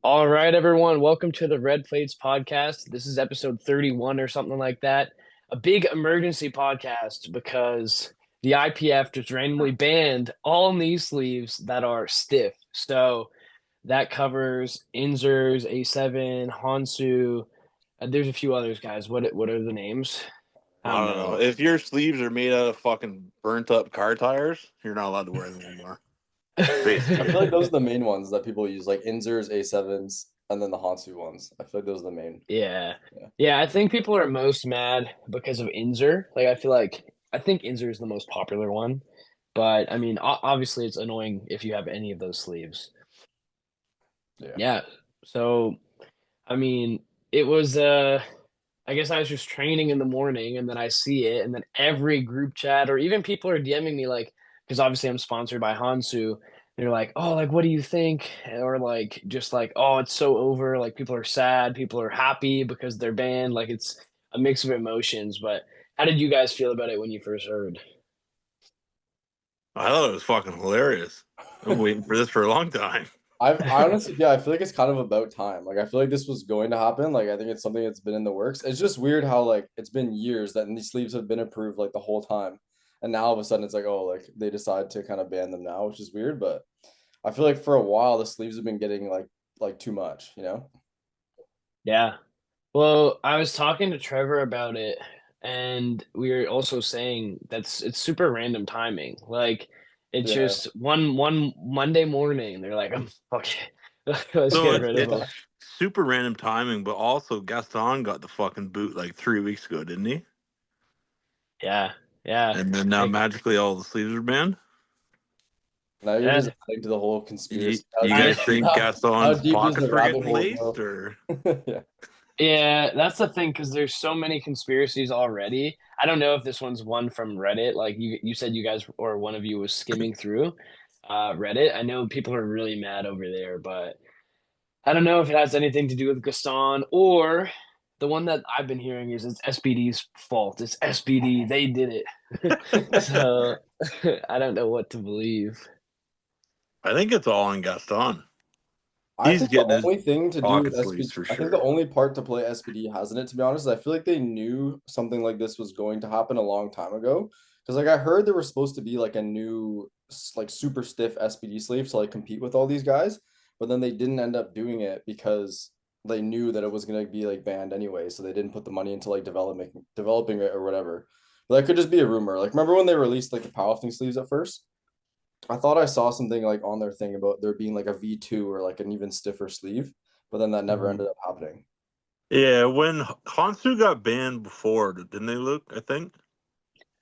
All right, everyone. Welcome to the Red Plates podcast. This is episode 31 or something like that. A big emergency podcast because the IPF just randomly banned all knee sleeves that are stiff. So that covers Inzers, A7, Hansu. There's a few others, guys. What are the names? I I don't don't know. know. If your sleeves are made out of fucking burnt up car tires, you're not allowed to wear them anymore. I Basically. feel like those are the main ones that people use, like Inzers, A7s, and then the Hansu ones. I feel like those are the main. Yeah. Yeah. Yeah, I think people are most mad because of Inzer. I think Inzer is the most popular one. But I mean, obviously it's annoying if you have any of those sleeves. Yeah. Yeah. So, I mean, it was I guess I was just training in the morning and then I see it and then every group chat or even people are DMing me like because obviously I'm sponsored by Hansu. They're like, "Oh, like what do you think?" Or like just like, "Oh, it's so over." Like people are sad, people are happy because they're banned. Like it's a mix of emotions, but how did you guys feel about it when you first heard? I thought it was fucking hilarious. I've been waiting for this for a long time. I honestly, yeah, I feel like it's kind of about time. Like, I feel like this was going to happen. Like, I think it's something that's been in the works. It's just weird how, like, it's been years that these sleeves have been approved, like, the whole time. And now all of a sudden it's like, oh, like, they decide to kind of ban them now, which is weird. But I feel like for a while, the sleeves have been getting, like too much, you know? Yeah. Well, I was talking to Trevor about it, and we were also saying it's super random timing. Like it's Yeah. just one Monday morning, they're like, "I'm fucking let's So get it's rid of it's them." super random timing, but also Gaston got the fucking boot like 3 weeks ago, didn't he? Yeah, yeah, And then now like magically all the sleeves are banned. Now you're yeah. just adding to the whole You, conspiracy. you guys think How Gaston's deep does pockets the were rabbit getting hole laced, go? or Yeah. Yeah, that's the thing because there's so many conspiracies already. I don't know if this one's one from Reddit. Like you said, you guys or one of you was skimming through Reddit. I know people are really mad over there, but I don't know if it has anything to do with Gaston or the one that I've been hearing is it's SBD's fault. It's SBD. They did it. So I don't know what to believe. I think it's all on Gaston. I He's think the getting his only thing to do with pockets laced SPD, for I think the sure. only part to play SPD has in it, to be honest, is I feel like they knew something like this was going to happen a long time ago. Because like I heard there was supposed to be like a new like super stiff SPD sleeve to like compete with all these guys, but then they didn't end up doing it because they knew that it was gonna be like banned anyway, so they didn't put the money into like developing it or whatever. But that could just be a rumor. Like remember when they released like the powerlifting sleeves at first? I thought I saw something like on their thing about there being like a V2 or like an even stiffer sleeve, but then that never Mhm. ended up happening. Yeah, when Hansu got banned before, didn't they, Luke? I think.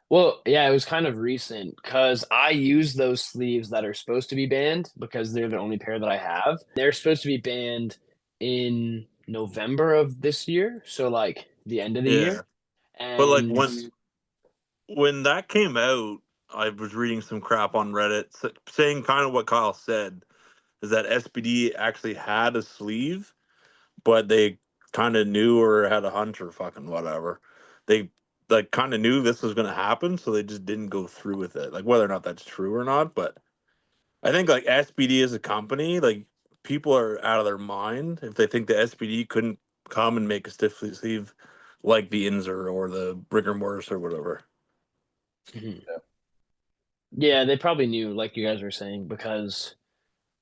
Well, yeah, it was kind of recent because I use those sleeves that are supposed to be banned because they're the only pair that I have. They're supposed to be banned in November of this year, so like the end of the Yeah, year. but like And when that came out, I was reading some crap on Reddit saying kind of what Kyle said is that SPD actually had a sleeve, but they kind of knew or had a hunch or fucking whatever. They like kind of knew this was going to happen, so they just didn't go through with it. Like whether or not that's true or not, but I think like SPD as a company, like people are out of their mind if they think the SPD couldn't come and make a stiff sleeve like the Inzer or the rigor mortis or whatever. Mhm. Yeah. Yeah, they probably knew, like you guys were saying, because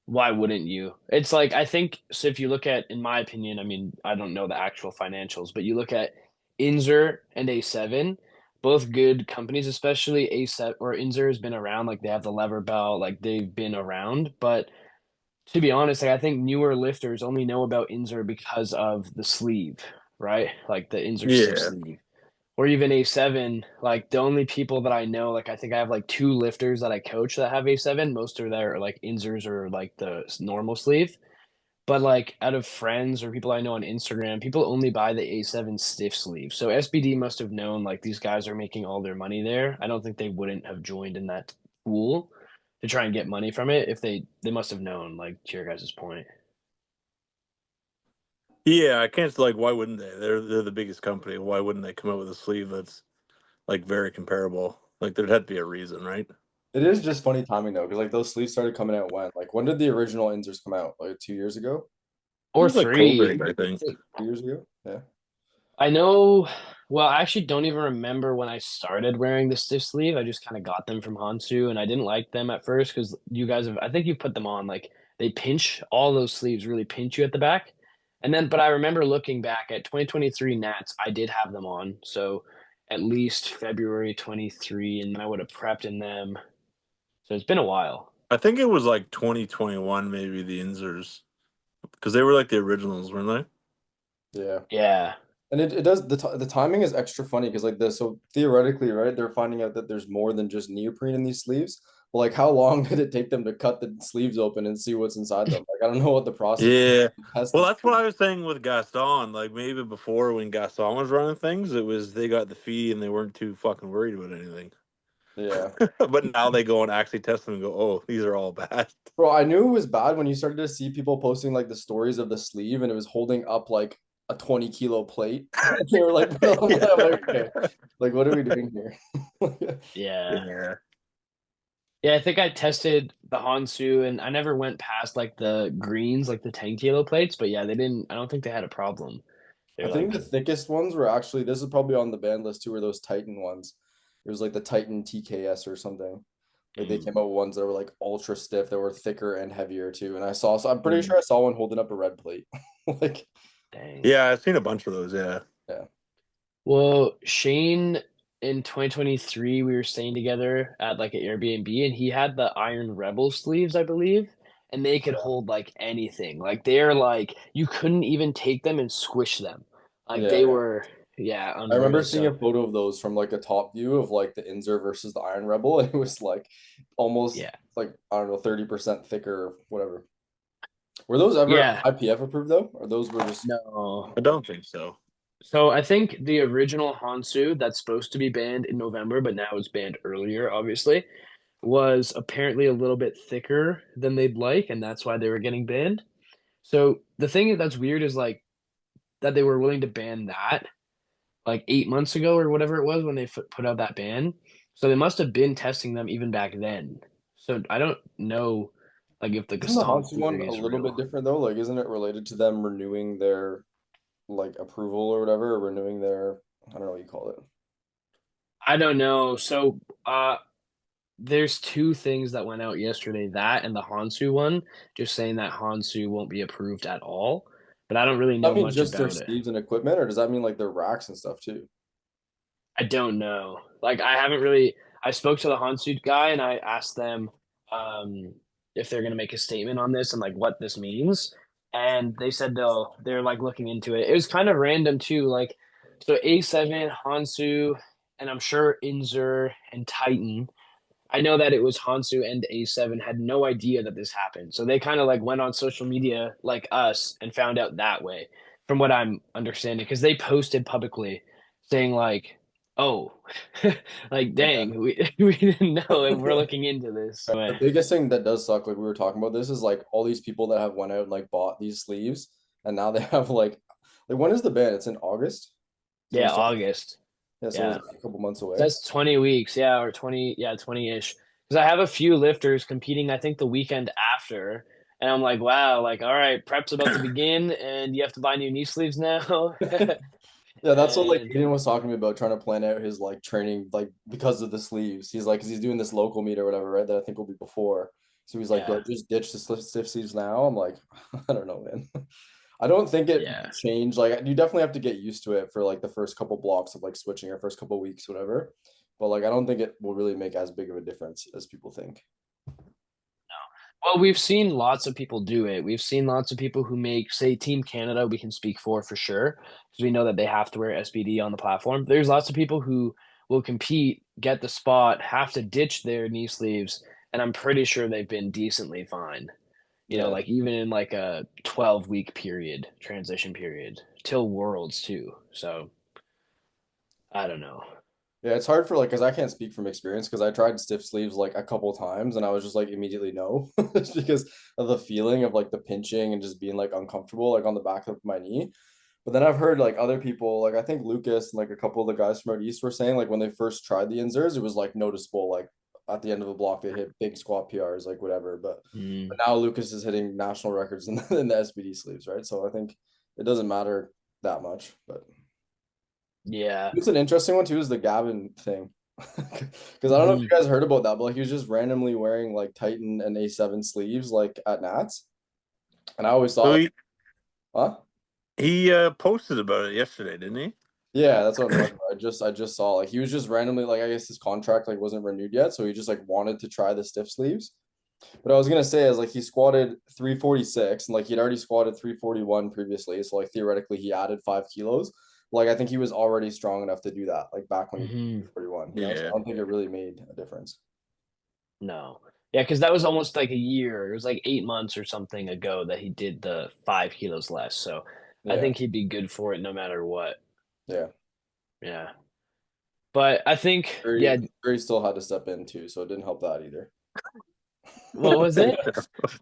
why wouldn't you? It's like I think so. If you look at, in my opinion, I mean, I don't know the actual financials, but you look at Inzer and A7, both good companies, especially A7 or Inzer has been around. Like they have the lever belt, like they've been around. But to be honest, like I think newer lifters only know about Inzer because of the sleeve, right? Like the Inzer stiff Yeah. sleeve or even A7, like the only people that I know, like I think I have like two lifters that I coach that have A7. Most are there like Inzers or like the normal sleeve. But like out of friends or people I know on Instagram, people only buy the A7 stiff sleeve. So SBD must have known like these guys are making all their money there. I don't think they wouldn't have joined in that pool to try and get money from it if they must have known, like to your guys' point. Yeah, I can't like why wouldn't they? They're the biggest company. Why wouldn't they come out with a sleeve that's like very comparable? Like there'd have to be a reason, right? It is just funny timing though, because like those sleeves started coming out when? Like when did the original Inzers come out? Like 2 years ago? It or was like three. COVID, I think. 3 years ago. Yeah. I know. Well, I actually don't even remember when I started wearing the stiff sleeve. I just kind of got them from Hansu, and I didn't like them at first because you guys have. I think you've put them on like they pinch all those sleeves really pinch you at the back, and then. But I remember looking back at 2023 Nats, I did have them on, so at least February 23, and I would have prepped in them. So it's been a while. I think it was like 2021, maybe the Inzers, because they were like the originals, weren't Yeah. Yeah, And it does the timing is extra funny because like this, so theoretically, right, they're finding out that there's more than just neoprene in these sleeves. But like how long did it take them to cut the sleeves open and see what's inside them? Like I don't know what the process was they? Yeah. to test Well, it. that's what I was saying with Gaston. Like maybe before when Gaston was running things, it was they got the fee and they weren't too fucking worried about anything. Yeah. But now they go and actually test them and go, oh, these are all bad. Bro, I knew it was bad when you started to see people posting like the stories of the sleeve and it was holding up like a 20-kilo plate. They were like, I'm Yeah. like, okay, like what are we doing here? yeah. Yeah. Yeah, I think I tested the Hansu and I never went past like the greens, like the 10 kilo plates, but yeah, they didn't, I don't think they had a problem. I They're think like, the thickest ones were actually this is probably on the band list too, were those Titan ones. It was like the Titan TKS or something. Like they mm, came out with ones that were like ultra stiff, that were thicker and heavier too. And I saw, so I'm pretty mm, sure I saw one holding up a red plate. Like, dang. Yeah, I've seen a bunch of those. Yeah. yeah, Well, Shane in 2023, we were staying together at like an Airbnb and he had the Iron Rebel sleeves, I believe, and they could yeah, hold like anything. Like they're like, you couldn't even take them and squish them. Like yeah, they yeah. were, yeah, I remember unreal. seeing So, a photo of those from like a top view of like the Inzer versus the Iron Rebel. And it was like almost yeah. like, I don't know, 30% thicker or whatever. Were those ever Yeah. IPF approved though? Or those were just No. I don't think so. So I think the original Hansu that's supposed to be banned in November, but now it's banned earlier, obviously, was apparently a little bit thicker than they'd like, and that's why they were getting banned. So the thing that's weird is like that they were willing to ban that like 8 months ago or whatever it was when they put out that ban. So they must have been testing them even back then. So I don't know like if the isn't the Gaston Hansu one theory a is little bit real. different though? Like isn't it related to them renewing their like approval or whatever, or renewing their I don't know what you call it. I don't know. So there's two things that went out yesterday, that and the Hansu one, just saying that Hansu won't be approved at all, but I don't really That know mean much just their about it. sleeves and equipment, or does that mean like their racks and stuff too? I don't know. Like I haven't really I spoke to the Hansu guy and I asked them um if they're gonna make a statement on this and like what this means. And they said they're like looking into it. It was kind of random too, like so A7, Hansu, and I'm sure Inzer and Titan. I know that it was Hansu and A7 had no idea that this happened. So they kind of like went on social media like us and found out that way, from what I'm understanding, because they posted publicly saying like, "Oh, like Yeah. dang, we we didn't know and we're looking into this." The But biggest thing that does suck, like we were talking about this, is like all these people that have went out and like bought these sleeves, and now they have like when is the ban? It's in August. So we yeah, still August. yeah, so it's Yeah. a couple months away. That's 20 weeks, yeah, or 20, yeah, 20-ish. Because I have a few lifters competing, I think, the weekend after. And I'm like, wow, like, all right, prep's about to begin, and you have to buy new knee sleeves now. Yeah, that's what like And Aiden was talking to me about trying to plan out his like training like because of the sleeves. He's like, 'cause he's doing this local meet or whatever, right? That I think will be before. So he's like, do I yeah, just ditch the stiff sleeves now? I'm like, I don't know, man. I don't think it yeah. changed. Like you definitely have to get used to it for like the first couple blocks of like switching or first couple weeks, whatever. But like I don't think it will really make as big of a difference as people think. Well, we've seen lots of people do it. We've seen lots of people who make, say, Team Canada, we can speak for sure, because we know that they have to wear SBD on the platform. There's lots of people who will compete, get the spot, have to ditch their knee sleeves, and I'm pretty sure they've been decently fine. Yeah. Like even in like a 12-week period, transition period, till Worlds too. So I don't know. Yeah, it's hard for like because I can't speak from experience because I tried stiff sleeves like a couple times and I was just like immediately no, just because of the feeling of like the pinching and just being like uncomfortable like on the back of my knee. But then I've heard like other people, like I think Lucas and like a couple of the guys from out east were saying like when they first tried the inserts, it was like noticeable like at the end of a block they hit big squat PRs, like whatever. But Mm, now Lucas is hitting national records in the SBD sleeves, right? So I think it doesn't matter that much. But yeah. it's an interesting one too, is the Gavin thing. Because I don't know if Hmm. you guys heard about that, but like he was just randomly wearing like Titan and A7 sleeves like at Nats. And I always thought So like, he huh? he posted about it yesterday, didn't he? Yeah, that's what I'm talking about. I just saw like he was just randomly like I guess his contract like wasn't renewed yet, so he just like wanted to try the stiff sleeves. But I was gonna say is like he squatted 346 and like he'd already squatted 341 previously, so like theoretically he added 5 kilos. Like I think he was already strong enough to do that, like back when he did Hmm. 341, you know. So Yeah. I don't think it really made a difference. No. Yeah, because that was almost like a year. It was like 8 months or something ago that he did the 5 kilos less. So I Yeah, think he'd be good for it no matter what. yeah. Yeah. But I think, yeah, Jury still had to step in too, so it didn't help that either. what was it?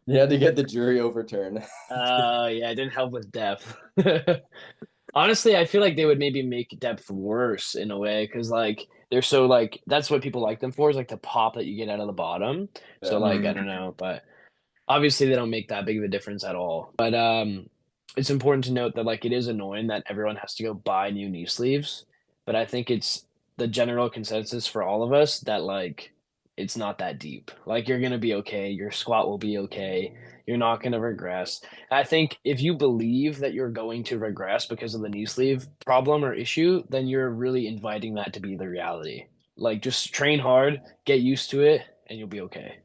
He had to get the jury overturned. Yeah, it didn't help with depth. Honestly, I feel like they would maybe make depth worse in a way because like they're so like that's what people like them for is like the pop that you get out of the bottom. So Yeah. like I don't know, but obviously they don't make that big of a difference at all. But it's important to note that like it is annoying that everyone has to go buy new knee sleeves. But I think it's the general consensus for all of us that like it's not that deep. Like you're gonna be okay, your squat will be okay, you're not gonna regress. I think if you believe that you're going to regress because of the knee sleeve problem or issue, then you're really inviting that to be the reality. Like just train hard, get used to it, and you'll be okay.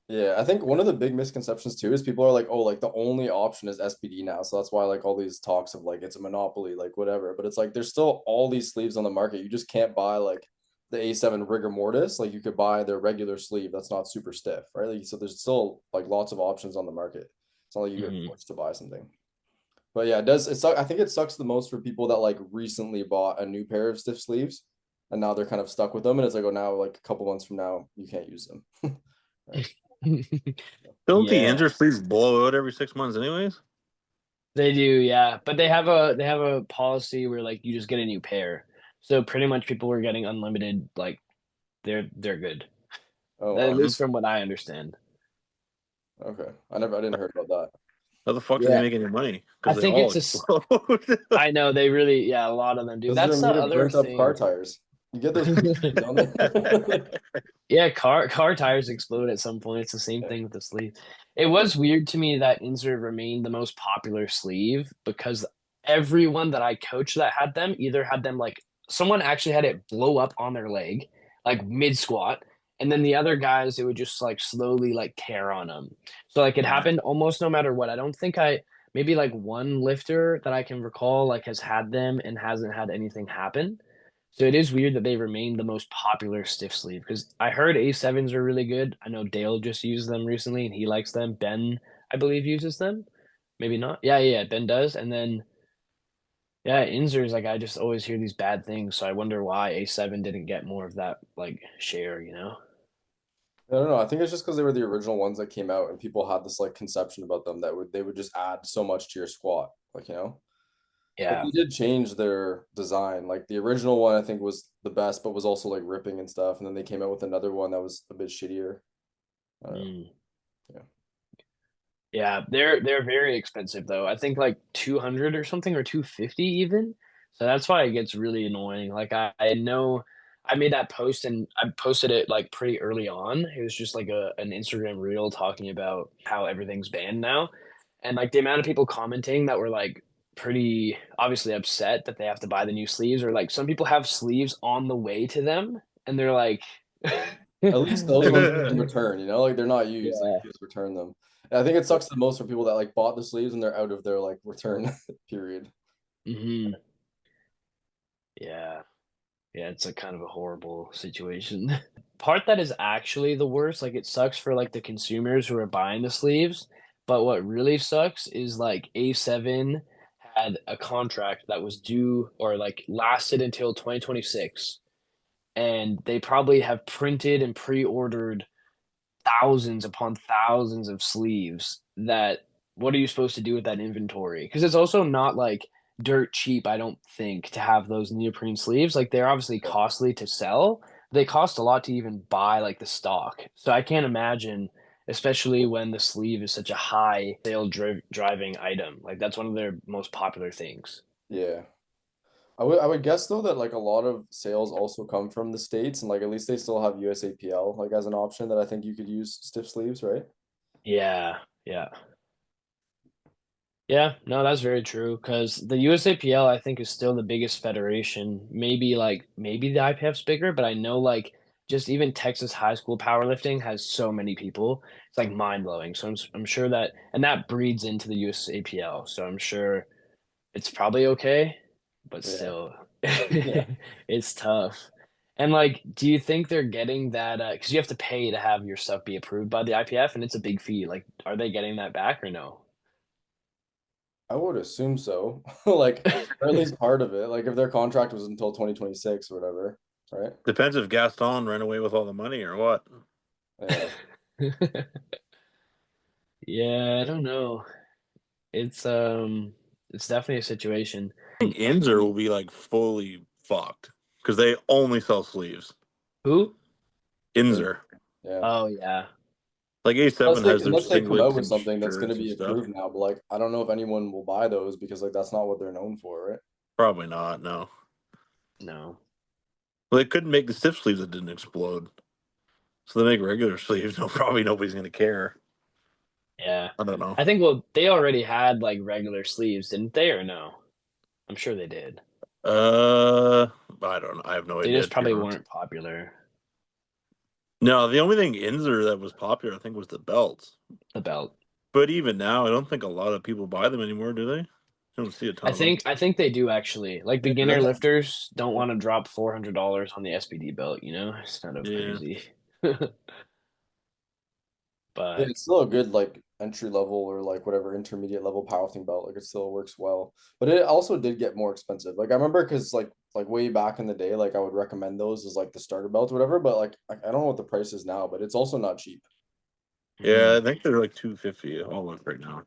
Yeah, I think one of the big misconceptions too is people are like, oh, like the only option is SBD now. So that's why like all these talks of like it's a monopoly, like whatever. But it's like there's still all these sleeves on the market. You just can't buy like the A7 rigor mortis. Like you could buy their regular sleeve that's not super stiff, right? Like, so there's still like lots of options on the market. It's not like you get Mhm. forced to buy something. But yeah, it does it suck? I think it sucks the most for people that like recently bought a new pair of stiff sleeves and now they're kind of stuck with them. And it's like, oh, now like a couple months from now, you can't use them. Right. Don't the Yeah, inner sleeves blow out every 6 months, anyways? they do. Yeah, but they have a policy where like you just get a new pair. So pretty much people were getting unlimited. Like they're good. Oh At wow. Hmm. least from what I understand. Okay. I didn't heard about that. How the fuck do they Yeah, make any money? I Because they think all it's explode. I know they really. Yeah, a lot of them do. Because they're That's the made of other burnt up car thing. tires. You get those pictures, don't they? Yeah, car tires explode at some point. It's the same Yeah. thing with the sleeve. It was weird to me that insert remained the most popular sleeve because everyone that I coached that had them either had them like someone actually had it blow up on their leg, like mid squat, and then the other guys it would just like slowly like tear on them. So like it happened almost no matter what. I don't think I maybe like one lifter that I can recall like has had them and hasn't had anything happen. So it is weird that they remain the most popular stiff sleeve because I heard A7s are really good. I know Dale just used them recently and he likes them. Ben, I believe, uses them. Maybe not. Yeah, Ben does. And then yeah, Inzers, like I just always hear these bad things. So I wonder why A7 didn't get more of that like share, you know? I don't know. I think it's just because they were the original ones that came out and people had this like conception about them that would they would just add so much to your squat, like you know. But Yeah. they did change their design. Like the original one I think was the best, but was also like ripping and stuff. And then they came out with another one that was a bit shittier. I don't know. Mm. Yeah. Yeah, they're very expensive though. I think like 200 or something or 250 even. So that's why it gets really annoying. Like I know I made that post and I posted it like pretty early on. It was just like an Instagram reel talking about how everything's banned now. And like the amount of people commenting that were like pretty obviously upset that they have to buy the new sleeves or like some people have sleeves on the way to them and they're like At least those ones you like can return, you know, like they're not used, like yeah. you just return them. And I think it sucks the most for people that like bought the sleeves and they're out of their like return period. Hmm. Yeah. Yeah, it's a kind of a horrible situation. Part that is actually the worst, like it sucks for like the consumers who are buying the sleeves, but what really sucks is like A7 had a contract that was due or like lasted until 2026 and they probably have printed and pre-ordered thousands upon thousands of sleeves that what are you supposed to do with that inventory? Because it's also not like dirt cheap, I don't think, to have those neoprene sleeves. Like they're obviously Yeah. costly to sell, they cost a lot to even buy like the stock. So I can't imagine, especially when the sleeve is such a high driving item. Like that's one of their most popular things. Yeah. I would guess though that like a lot of sales also come from the States and like at least they still have USAPL like as an option that I think you could use stiff sleeves, right? Yeah, yeah. Yeah, no, that's very true because the USAPL I think is still the biggest federation. Maybe the IPF's bigger, but I know like just even Texas high school powerlifting has so many people. It's like mind blowing. So I'm sure that and that breeds into the USAPL. So I'm sure it's probably okay, but Yeah. still Yeah. it's tough. And like, do you think they're getting that? Because you have to pay to have your stuff be approved by the IPF, and it's a big fee. Like, are they getting that back or no? I would assume so. Like, or at least part of it. Like, if their contract was until 2026 or whatever, right? Depends if Gaston ran away with all the money or what. Yeah. Yeah, I don't know. It's it's definitely a situation. I think Inzer will be like fully fucked because they only sell sleeves. Who? And Inzer. yeah. Oh yeah, Like A7 has their Unless they come out singlets with and something that's going to shirts and be stuff. approved now, but like, I don't know if anyone will buy those because like that's not what they're known for, right? Probably not, no. no. Well, they couldn't make the stiff sleeves that didn't explode. So they make regular sleeves. No, probably nobody's gonna care. Yeah. I don't know. I think well they already had like regular sleeves, didn't they or no? I'm sure they did. Uh, I don't know. I have no They idea just to be probably honest. weren't popular. No, the only thing Inzer that was popular, I think, was the belts. The belt. But even now, I don't think a lot of people buy them anymore, do they? I don't see a ton I of them. think I think they do actually. Like Yeah, beginner lifters don't want to drop $400 on the SBD belt, you know? It's kind of Yeah. crazy. yeah, But it's still a good like entry level or like whatever intermediate level powerlifting belt. Like it still works well, but it also did get more expensive. Like I remember because like way back in the day, like I would recommend those as like the starter belt or whatever. But like I don't know what the price is now, but it's also not cheap. Yeah, mm. I think they're like 250 all up right now.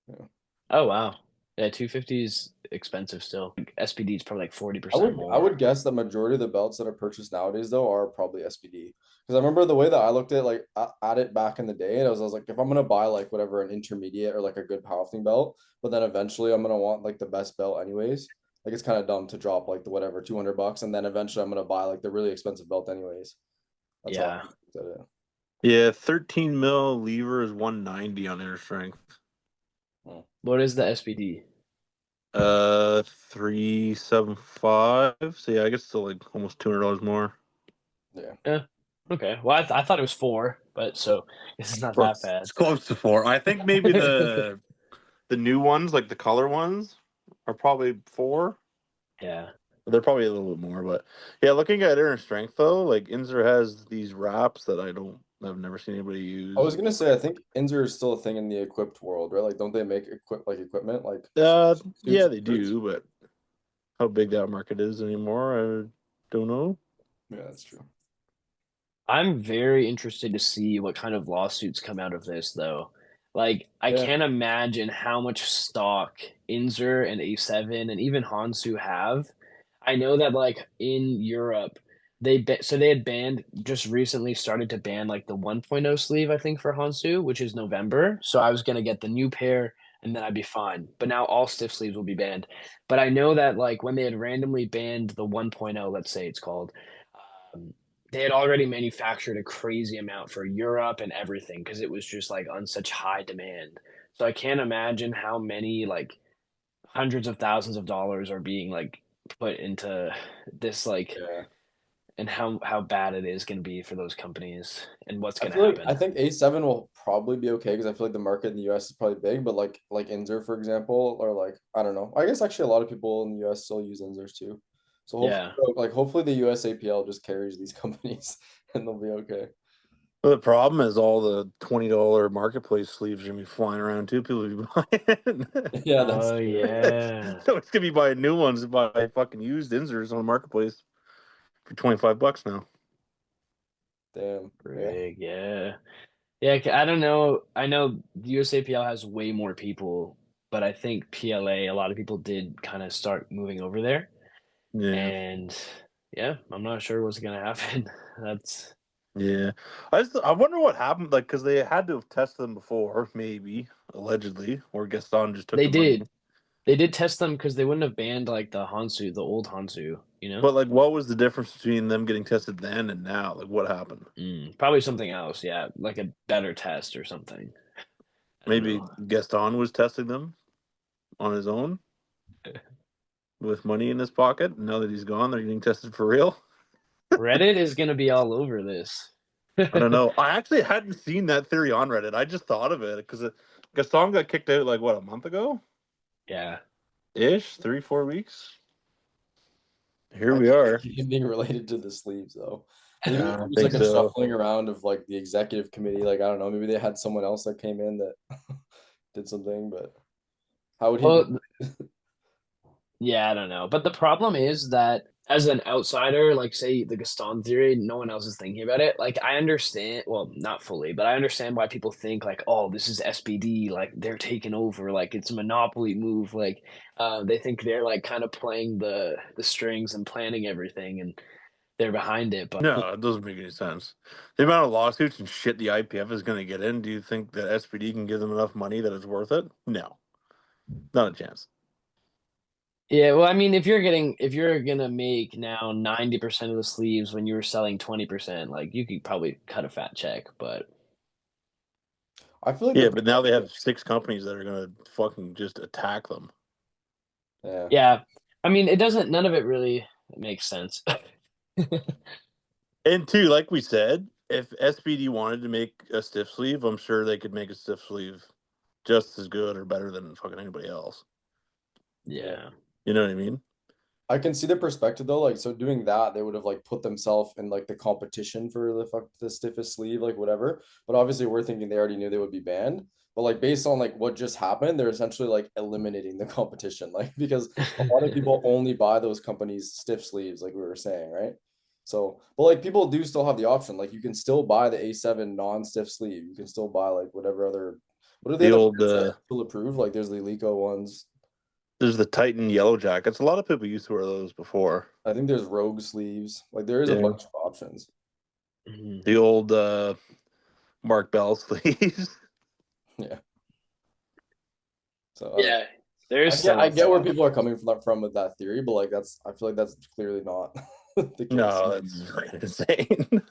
Yeah. Oh wow. Yeah, 250 is expensive still. Like, SBD is probably like I 40% would I more. would guess the majority of the belts that are purchased nowadays though are probably SBD. Because I remember the way that I looked at like at it back in the day, and I was like, if I'm gonna buy like whatever an intermediate or like a good powerlifting belt, but then eventually I'm gonna want like the best belt anyways. Like it's kind of dumb to drop like the whatever $200, and then eventually I'm gonna buy like the really expensive belt anyways. That's how Yeah. I looked at it. Yeah, 13 mil lever is 190 on inner strength. Hmm. What is the SBD? 375. So yeah, I guess still like almost $200 more. Yeah. Yeah. Okay. Well, I thought it was 4, but so this is not that bad. It's close to four. I think maybe the new ones, like the color ones, are probably four. Yeah. They're probably a little bit more, but yeah, looking at inner strength though, like Inzer has these wraps that I've never seen anybody I was use. gonna say I think Inzer is still a thing in the equipped world, right? Like don't they make equipment like suits Yeah, and they shirts? do, but how big that market is anymore, I don't know. Yeah, that's true. I'm very interested to see what kind of lawsuits come out of this, though. Like, I Yeah. can't imagine how much stock Inzer and A7 and even Hansu have. I know that, like, in Europe, so they had banned just recently started to ban like the 1.0 sleeve, I think, for Hansu, which is November. So I was gonna get the new pair and then I'd be fine. But now all stiff sleeves will be banned. But I know that like when they had randomly banned the 1.0, let's say it's called, um, they had already manufactured a crazy amount for Europe and everything because it was just like on such high demand. So I can't imagine how many like hundreds of thousands of dollars are being like put into this like Yeah. and how bad it is going to be for those companies and what's I going to feel like I happen. think A7 will probably be okay because I feel like the market in the US is probably big, but like Inzer, for example, or like I don't know. I guess actually a lot of people in the US still use Inzers too. So Yeah. hopefully the US APL just carries these companies and they'll be okay. Well, the problem is all the $20 marketplace sleeves are gonna be flying around too. People will be buying. Yeah, that's Oh true. yeah. No, it's gonna be buying new ones and buy fucking used Inzers on the marketplace for $25 now. Damn. Yeah. Frig, yeah. Yeah, I don't know. I know the USAPL has way more people, but I think PLA, a lot of people did kind of start moving over there. Yeah. And yeah, I'm not sure what's gonna happen. That's Yeah, I wonder what happened. Like, because they had to have tested them before, maybe allegedly, or Gaston just took they the money. did. They did test them because they wouldn't have banned like the Hansu, the old Hansu, you know? But like, what was the difference between them getting tested then and now? Like, what happened? Probably something else, yeah, like a better test or something. I don't Maybe know. Gaston was testing them on his own with money in his pocket. Now that he's gone, they're getting tested for real. Reddit is gonna be all over this. I don't know. I actually hadn't seen that theory on Reddit. I just thought of it because Gaston got kicked out like what, a month ago Yeah. ish, 3 4 weeks. Here I we can't are. see anything related to the sleeves though. Maybe I it don't was think like a so. shuffling around of like the executive committee. Like I don't know, maybe they had someone else that came in that did something, but how would he be? Well, yeah, I don't know. But the problem is that as an outsider, like say the Gaston theory, no one else is thinking about it. Like I understand, well, not fully, but I understand why people think like, oh, this is SPD, like they're taking over, like it's a monopoly move. Like they think they're like kind of playing the strings and planning everything and they're behind it. But No, it doesn't make any sense. The amount of lawsuits and shit the IPF is going to get in, do you think that SPD can give them enough money that it's worth it? No, not a chance. yeah, well, I mean, if you're gonna make now 90% of the sleeves when you were selling 20%, like you could probably cut a fat check, but I feel like Yeah, the but now they have 6 companies that are going to fucking just attack them. yeah. yeah, I mean, it doesn't. None of it really makes sense. And two, like we said, if SPD wanted to make a stiff sleeve, I'm sure they could make a stiff sleeve just as good or better than fucking anybody else. Yeah. Yeah. You know what I mean? I can see the perspective though. Like, so doing that, they would have like put themselves in like the competition for the stiffest sleeve, like whatever. But obviously, we're thinking they already knew they would be banned. But like based on like what just happened, they're essentially like eliminating the competition, like because a lot of people only buy those companies stiff sleeves, like we were saying, right? So, but like people do still have the option. Like you can still buy the A7 non-stiff sleeve. You can still buy like whatever other. What are the The other old, brands that are still approved? Like there's the Eleiko ones. there's the Titan yellow jackets. A lot of people used to wear those before. I think there's Rogue sleeves. Like there is a Yeah. bunch of options. Mhm. The old Mark Bell sleeves. Yeah. So I don't know. Yeah, there's I still a get where lot. people are coming from with that theory, but like that's I feel like that's clearly not the case. No, that's fucking insane.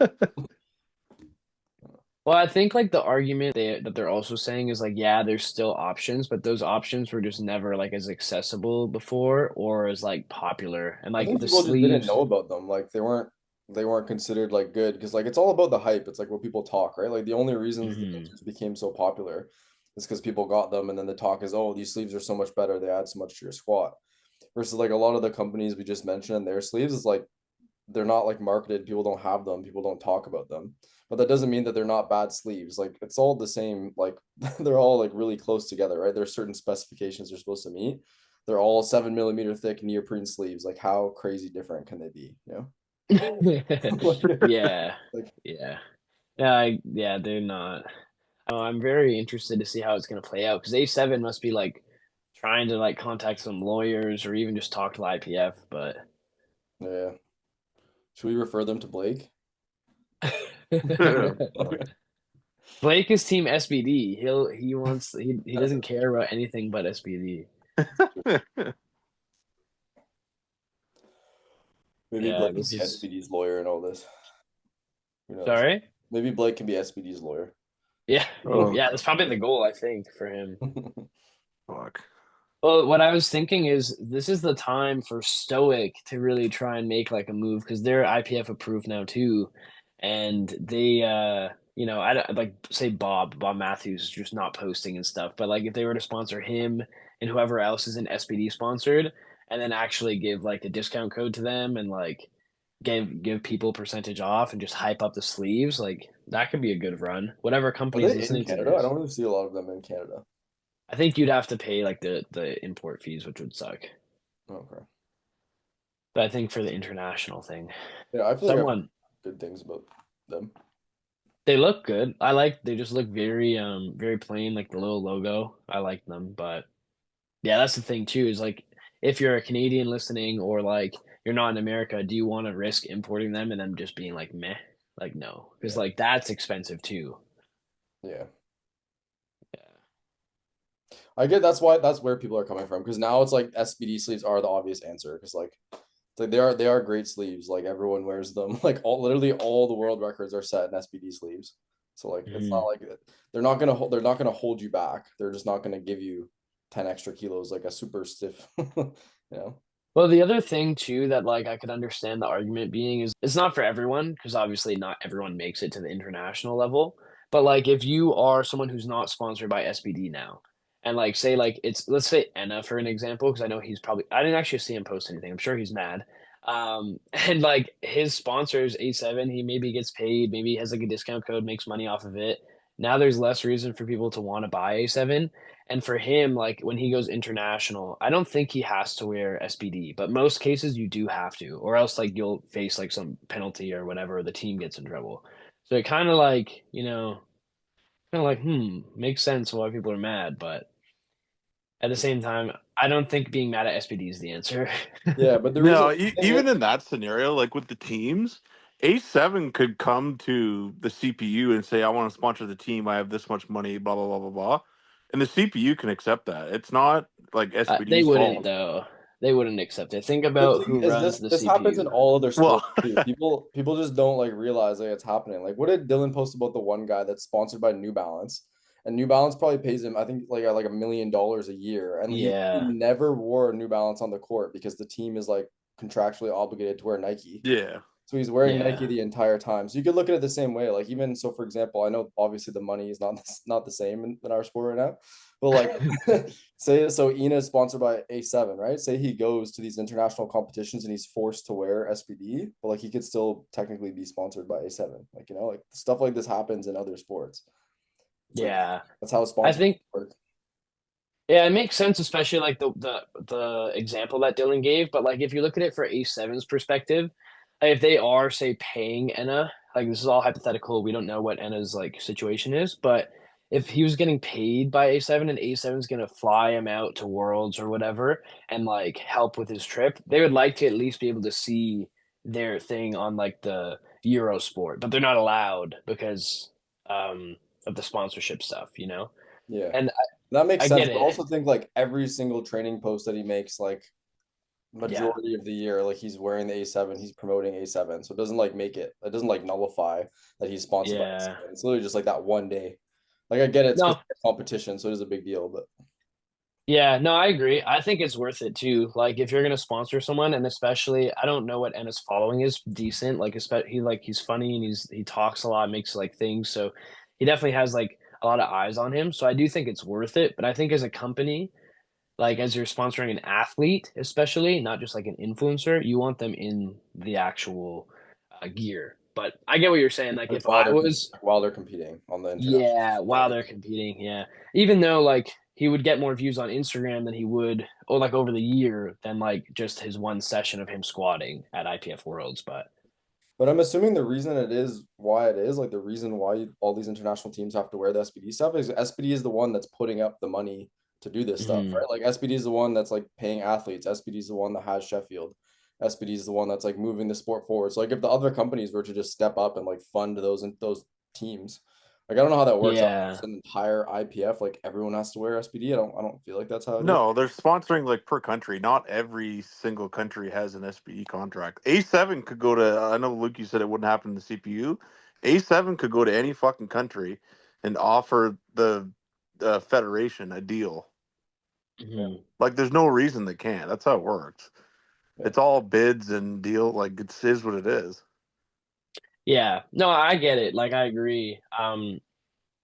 Well, I think like the argument that they're also saying is like, yeah, there's still options, but those options were just never like as accessible before or as like popular. And I like think the people just didn't sleeves. know about them. Like they weren't considered like good because like it's all about the hype. It's like what people talk, right? Like the only reasons the Mhm. Ninjas became so popular is because people got them, and then the talk is, oh, these sleeves are so much better. They add so much to your squat. Versus like a lot of the companies we just mentioned, their sleeves is like they're not like marketed. People don't have them. People don't talk about them. But that doesn't mean that they're not bad sleeves. Like it's all the same. Like they're all like really close together, right? There's certain specifications they're supposed to meet. They're all 7 millimeter thick neoprene sleeves. Like how crazy different can they be? You know, Yeah. like Yeah. Yeah, yeah, they're not. I'm very interested to see how it's going to play out because A7 must be like trying to like contact some lawyers or even just talk to the IPF, but yeah. Should we refer them to Blake? Fuck. Blake is team SBD. He doesn't care about anything but SBD. Maybe Yeah, Blake can this be is SBD's lawyer and all this. Who knows? sorry. Maybe Blake can be SBD's lawyer. Yeah, Oh, yeah, that's probably the goal I think for him. fuck. Well, what I was thinking is this is the time for Stoic to really try and make like a move because they're IPF approved now too, and they I don't like say Bob Matthews is just not posting and stuff, but like if they were to sponsor him and whoever else is in SPD sponsored, and then actually give like a discount code to them and like give people percentage off and just hype up the sleeves, like that could be a good run. Whatever Are company's they in listening to Canada? I this, don't really see a lot of them in Canada. I think you'd have to pay like the import fees, which would suck. Okay. But I think for the international thing, Yeah, I feel like I've heard someone good things about them. they look good. I like they just look very plain, like the little logo. I like them, but yeah, that's the thing too, is like if you're a Canadian listening or like you're not in America, do you want to risk importing them and them just being like meh? Like no, because Yeah. like that's expensive too. Yeah. Yeah. I get that's where people are coming from because now it's like SBD sleeves are the obvious answer because like it's like they are great sleeves. Like everyone wears them. Like literally all the world records are set in SBD sleeves. So like it's not Mhm. like they're not gonna hold you back. They're just not gonna give you 10 extra kilos like a super stiff, you know. Well, the other thing too that like I could understand the argument being is it's not for everyone because obviously not everyone makes it to the international level. But like if you are someone who's not sponsored by SBD now, and like say like it's let's say Enna for an example because I know he's probably I didn't actually see him post anything. I'm sure he's mad. And like his sponsors A7, he maybe gets paid, maybe he has like a discount code, makes money off of it. Now there's less reason for people to want to buy A7. And for him, like when he goes international, I don't think he has to wear SBD, but most cases you do have to, or else like you'll face like some penalty or whatever, or the team gets in trouble. So it kind of like, kind of like, makes sense why people are mad, but at the same time, I don't think being mad at SBD is the answer. Yeah, but the reason No, the thing is, even in that scenario, like with the teams, A7 could come to the CPU and say, I want to sponsor the team. I have this much money, blah, blah, blah, blah, blah. And the CPU can accept that. It's not like They SBD's wouldn't fault. though. They wouldn't accept it. Think the about thing who is runs this the this happens in CPU. all other Well, sports too. People just don't like realize like it's happening. Like what did Dylan post about the one guy that's sponsored by New Balance? And New Balance probably pays him, I think, like $1 million a year. And he Yeah. never wore New Balance on the court because the team is like contractually obligated to wear Nike. yeah. So he's wearing Nike Yeah. the entire time. So you could look at it the same way. Like even so, for example, I know obviously the money is not the same in our sport right now, but like say so Ina is sponsored by A7, right? Say he goes to these international competitions and he's forced to wear SBD, but like he could still technically be sponsored by A7. Like like stuff like this happens in other sports. It's like Yeah. that's how I sponsors think work. Yeah, it makes sense, especially like the example that Dylan gave. But like if you look at it for A7's perspective, like, if they are say paying Enna, like this is all hypothetical, we don't know what Enna's like situation is, but if he was getting paid by A7 and A7's gonna fly him out to Worlds or whatever and like help with his trip, they would like to at least be able to see their thing on like the Eurosport, but they're not allowed because of the sponsorship stuff, you know? Yeah. And That makes I sense. get But it. also think like every single training post that he makes, like Yeah. majority of the year, like he's wearing the A7, he's promoting A7. So it doesn't like it doesn't like nullify that he's sponsored by Yeah. A7. It's literally just like that one day. Like I get it, it's because No, of competition, so it is a big deal. But yeah, no, I agree. I think it's worth it too. Like if you're gonna sponsor someone, and especially I don't know what Ennis following is decent. Like he's funny and he talks a lot, makes like things. So he definitely has like a lot of eyes on him. So I do think it's worth it. But I think as a company, like as you're sponsoring an athlete, especially not just like an influencer, you want them in the actual gear. But I get what you're saying. Like like if I was while they're competing on the international Yeah, while level. they're competing, yeah. Even though like he would get more views on Instagram than he would, or like over the year than like just his one session of him squatting at IPF Worlds. But But I'm assuming the reason it is why it is, like the reason why all these international teams have to wear the SPD stuff is SPD is the one that's putting up the money to do this stuff, mhm, right? Like SPD is the one that's like paying athletes. SPD is the one that has Sheffield. SPD is the one that's like moving the sport forward. So like if the other companies were to just step up and like fund those teams, like I don't know how that works out. yeah, Just an entire IPF, like everyone has to wear SPD. I don't feel like that's how it is. No, they're sponsoring like per country. Not every single country has an SBE contract. A7 could go to, I know Luke, you said it wouldn't happen in the CPU. A7 could go to any fucking country and offer the federation a deal. Yeah, mhm. Like, there's no reason they can't. That's how it works. yeah. It's all bids and deal. Like, it is what it is. Yeah. No, I get it. Like I agree.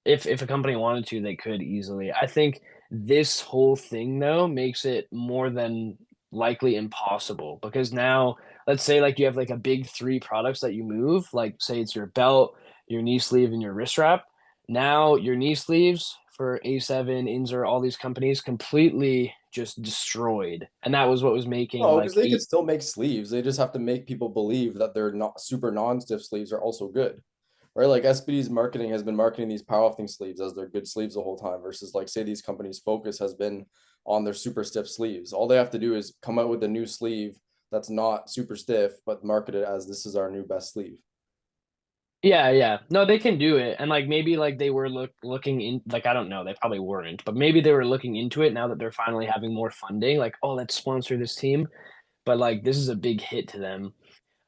If a company wanted to, they could easily. I think this whole thing though makes it more than likely impossible because now let's say like you have like a big three products that you move, like say it's your belt, your knee sleeve, and your wrist wrap. Now your knee sleeves for A7, Inzer, all these companies completely just destroyed. And that was what was making No, because like they could eight. still make sleeves. They just have to make people believe that they're not super non-stiff sleeves are also good. Right? Like SPD's marketing has been marketing these powerlifting sleeves as their good sleeves the whole time versus like say these companies focus has been on their super stiff sleeves. All they have to do is come out with a new sleeve that's not super stiff, but market it as this is our new best sleeve. Yeah, yeah. No, they can do it. And like maybe like they were looking in like I don't know, they probably weren't, but maybe they were looking into it now that they're finally having more funding, like, oh, let's sponsor this team. But like this is a big hit to them.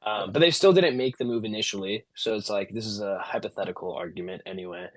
Yeah. But they still didn't make the move initially. So it's like this is a hypothetical argument anyway.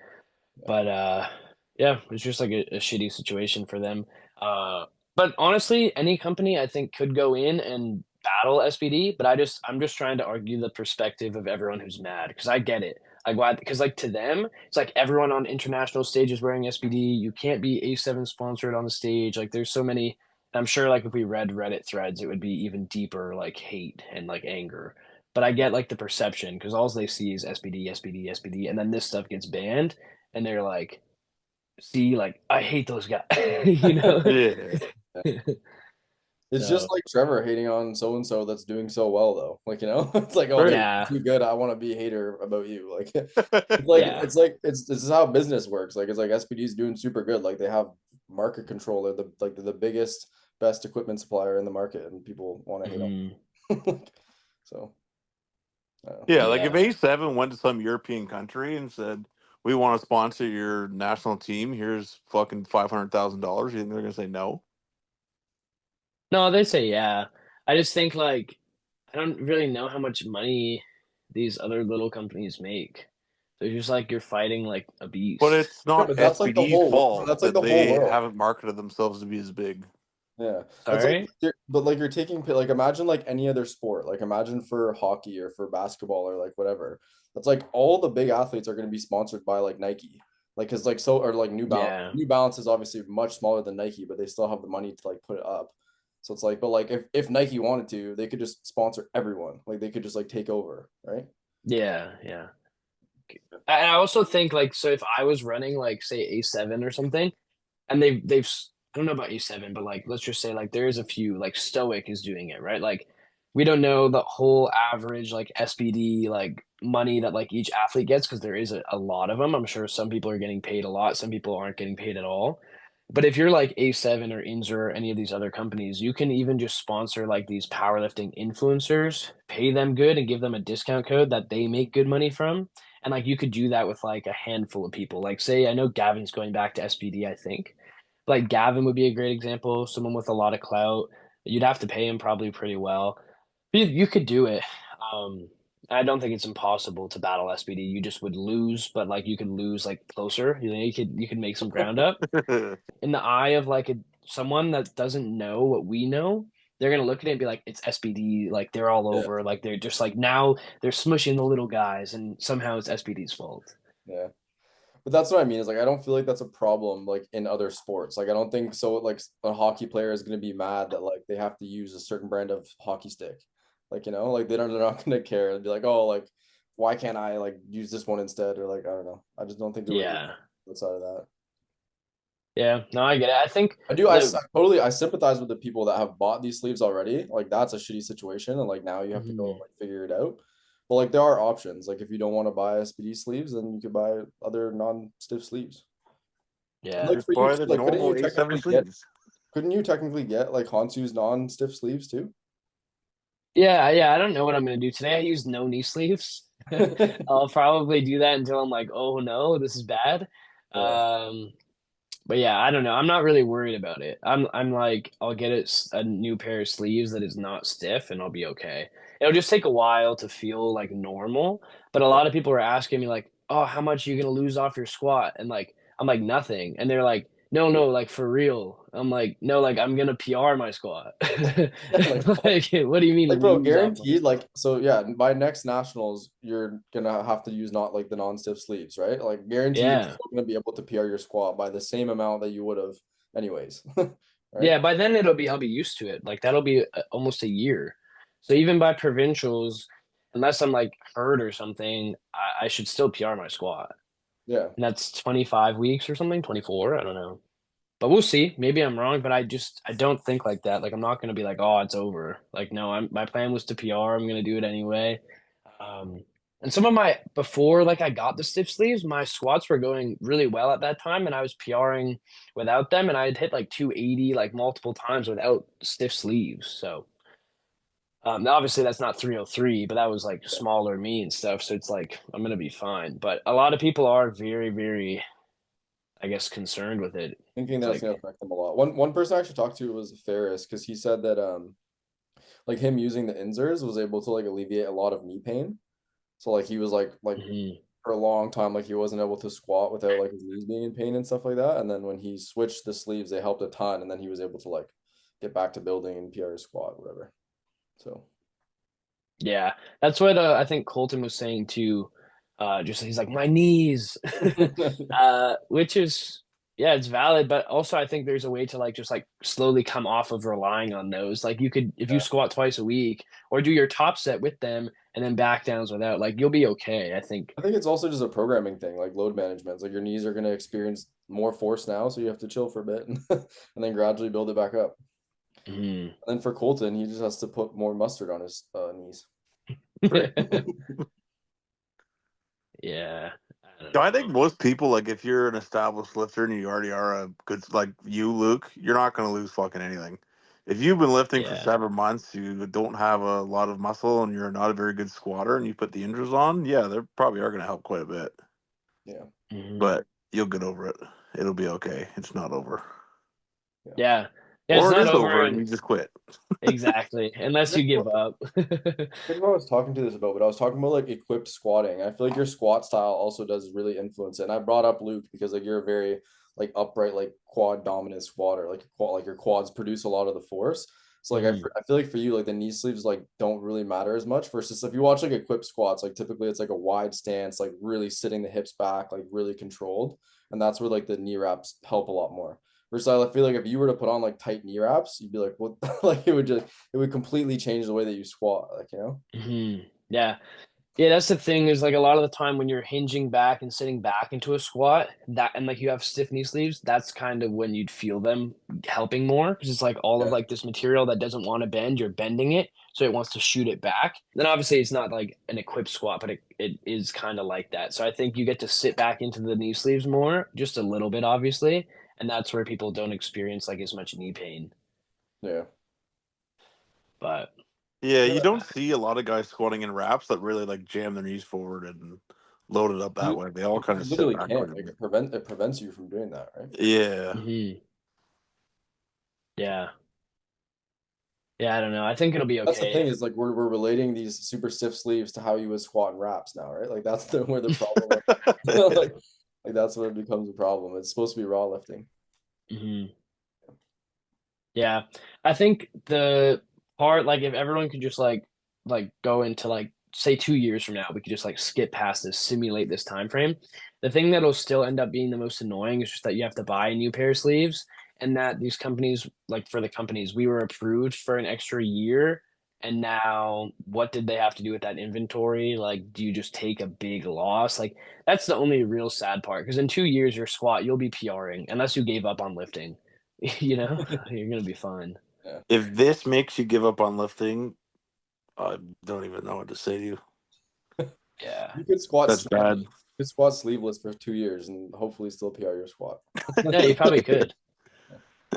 But yeah, it's just like a shitty situation for them. Uh but honestly, any company I think could go in and battle SPD, but I'm just trying to argue the perspective of everyone who's mad because I get it. Like why because like to them, it's like everyone on international stage is wearing SPD. You can't be A7 sponsored on the stage. Like there's so many I'm sure like if we read Reddit threads, it would be even deeper like hate and like anger. But I get like the perception because all they see is SPD, SPD, SPD, and then this stuff gets banned and they're like, see, like I hate those guys, you know. Yeah. It's just So like Trevor hating on so and so that's doing so well though. Like, it's like, oh, they're Right. yeah, too good. I want to be a hater about you. Like, yeah, it's this is how business works. Like, it's like SPD is doing super good. Like, they have market control. They're the biggest, best equipment supplier in the market, and people want to hate mhm, them. So, I don't know. Yeah, like if yeah. A7 went to some European country and said, "We want to sponsor your national team. Here's fucking $500,000." You think they're gonna say no? No, they say yeah. I just think like I don't really know how much money these other little companies make. They're just like you're fighting like a But beast. it's Yeah, not but SBD's fault that's like that the whole they world. haven't marketed themselves to be as big. Yeah, that's like, Sorry? but like you're taking, like, imagine like any other sport, like imagine for hockey or for basketball or like whatever. That's like all the big athletes are going to be sponsored by like Nike, like because like so or like New Balance. Yeah. New Balance is obviously much smaller than Nike, but they still have the money to like put it up. So it's like, but like if Nike wanted to, they could just sponsor everyone. Like they could just like take over, right? Yeah, yeah. I also think like so if I was running like say A7 or something, and they've I don't know about A7, but like let's just say like there is a few like Stoic is doing it, right? Like we don't know the whole average like SPD like money that like each athlete gets because there is a lot of them. I'm sure some people are getting paid a lot, some people aren't getting paid at all. But if you're like A7 or Inzer or any of these other companies, you can even just sponsor like these powerlifting influencers, pay them good and give them a discount code that they make good money from. And like you could do that with like a handful of people. Like say I know Gavin's going back to SPD, I think. Like Gavin would be a great example, someone with a lot of clout. You'd have to pay him probably pretty well. You could do it. Um, I don't think it's impossible to battle SPD. You just would lose, but like you could lose like closer. You could make some ground up in the eye of like someone that doesn't know what we know. They're gonna look at it and be like, "It's SPD." Like they're all Yeah, over. Like they're just like now they're smushing the little guys, and somehow it's SPD's fault. yeah. But that's what I mean. Is like I don't feel like that's a problem like in other sports. Like I don't think so. Like a hockey player is going to be mad that like they have to use a certain brand of hockey stick. Like like they're not going to care and be like, oh, like why can't I like use this one instead, or like I don't know. I just don't think there would be Yeah, outside of that. yeah. No, I get it. I think I do. the I sympathize with the people that have bought these sleeves already. Like that's a shitty situation, and like now you have to go mhm. like figure it out. But like there are options. Like if you don't want to buy SPD sleeves, then you could buy other non-stiff sleeves. And Yeah. like Just for you buy too, the like normal A7 sleeves. couldn't you technically get like Hansu's non-stiff sleeves too? Yeah, yeah. I don't know what I'm gonna do today. I used no knee sleeves. I'll probably do that until I'm like, oh no, this is bad. Yeah. Um, but yeah, I don't know. I'm not really worried about it. I'm like, I'll get a new pair of sleeves that is not stiff, and I'll be okay. It'll just take a while to feel like normal. But a Yeah. lot of people are asking me like, oh, how much are you gonna lose off your squat? And like, I'm like nothing, and they're like, no, no, like for real. I'm like, no, like I'm gonna PR my squat. Like, Like, what do you mean like bro, lose off my guaranteed. squat? Like, so yeah, by next nationals, you're gonna have to use not like the non-stiff sleeves, right? Like, guaranteed, you're Yeah. still gonna be able to PR your squat by the same amount that you would have, anyways, right? Yeah, by then I'll be used to it. Like that'll be almost a year. So even by provincials, unless I'm like hurt or something, I should still PR my squat. Yeah. And that's 25 weeks or something, 24, I don't know. But we'll see. Maybe I'm wrong, but I don't think like that. Like I'm not gonna be like, oh, it's over. Like no, my plan was to PR. I'm gonna do it anyway. Um, and some of my before like I got the stiff sleeves, my squats were going really well at that time, and I was PRing without them, and I had hit like 280 like multiple times without stiff sleeves. So Obviously, that's not 303, but that was like smaller me and stuff. So it's like I'm gonna be fine. But a lot of people are very, very, I guess, concerned with it. Thinking It's that it's like, gonna affect them a lot. One person I actually talked to was Ferris because he said that like him using the inserts was able to like alleviate a lot of knee pain. So like he was like mhm. for a long time like he wasn't able to squat without like his knees being in pain and stuff like that. And then when he switched the sleeves, they helped a ton, and then he was able to like get back to building and PR his squat, whatever. So Yeah, that's what I think Colton was saying too. Just he's like my knees, which is yeah, it's valid, but also I think there's a way to like just like slowly come off of relying on those. Like you could if you yeah. squat twice a week or do your top set with them and then back downs without, like you'll be okay. I think. I think it's also just a programming thing, like load management. It's like your knees are gonna experience more force now, so you have to chill for a bit and, and then gradually build it back up. Mhm. And then for Colton, he just has to put more mustard on his knees. Great. Yeah, I don't I think know. most people, like, if you're an established lifter and you already are a good, like you, Luke, you're not going to lose fucking anything. If you've been lifting for Yeah. 7 months, you don't have a lot of muscle, and you're not a very good squatter, and you put the injuries on, yeah, they probably are going to help quite a bit. Yeah. Mhm. But you'll get over it. It'll be okay. It's not over. Yeah. Yeah. Yeah, it's Or it not is over over, and and you just quit. exactly, unless you give up. I forget what I was talking to this about, but I was talking about like equipped squatting. I feel like your squat style also does really influence it. And I brought up Luke because like you're a very like upright, like quad dominant squatter. Like your quads produce a lot of the force. So like Mhm. I feel like for you, like the knee sleeves like don't really matter as much versus if you watch like equipped squats, like typically it's like a wide stance, like really sitting the hips back, like really controlled. And that's where like the knee wraps help a lot more. Versus I feel like if you were to put on like tight knee wraps, you'd be like, what like it would completely change the way that you squat, like, you know? Mhm. Yeah. Yeah, that's the thing is like a lot of the time when you're hinging back and sitting back into a squat, that and like you have stiff knee sleeves, that's kind of when you'd feel them helping more because it's like all of Yeah. like this material that doesn't want to bend, you're bending it, so it wants to shoot it back. Then obviously it's not like an equipped squat, but it is kind of like that. So I think you get to sit back into the knee sleeves more, just a little bit, obviously, and that's where people don't experience like as much knee pain. Yeah. But Yeah, you don't see a lot of guys squatting in wraps that really like jam their knees forward and load it up that You way. They all kind you of sit literally back quite can't. a Like bit. it prevents you from doing that, right? Yeah. mhm. Yeah. Yeah, I don't know. I think it'll be That's the okay. thing is like we're relating these super stiff sleeves to how you would squat in wraps now, right? Like that's where the problem like like that's where it becomes a problem. It's supposed to be raw lifting. Mhm. Yeah. I think the part like if everyone could just like go into like say 2 years from now, we could just like skip past this, simulate this time frame. The thing that'll still end up being the most annoying is just that you have to buy a new pair of sleeves and that these companies like for the companies, we were approved for an extra year and now what did they have to do with that inventory? Like, do you just take a big loss? Like, that's the only real sad part because in 2 years your squat, you'll be PRing unless you gave up on lifting. You know, you're gonna be fine. Yeah. If this makes you give up on lifting, I don't even know what to say to you. Yeah. You could squat That's sleeveless. bad. You could squat sleeveless for 2 years and hopefully still PR your squat. Yeah, you probably could.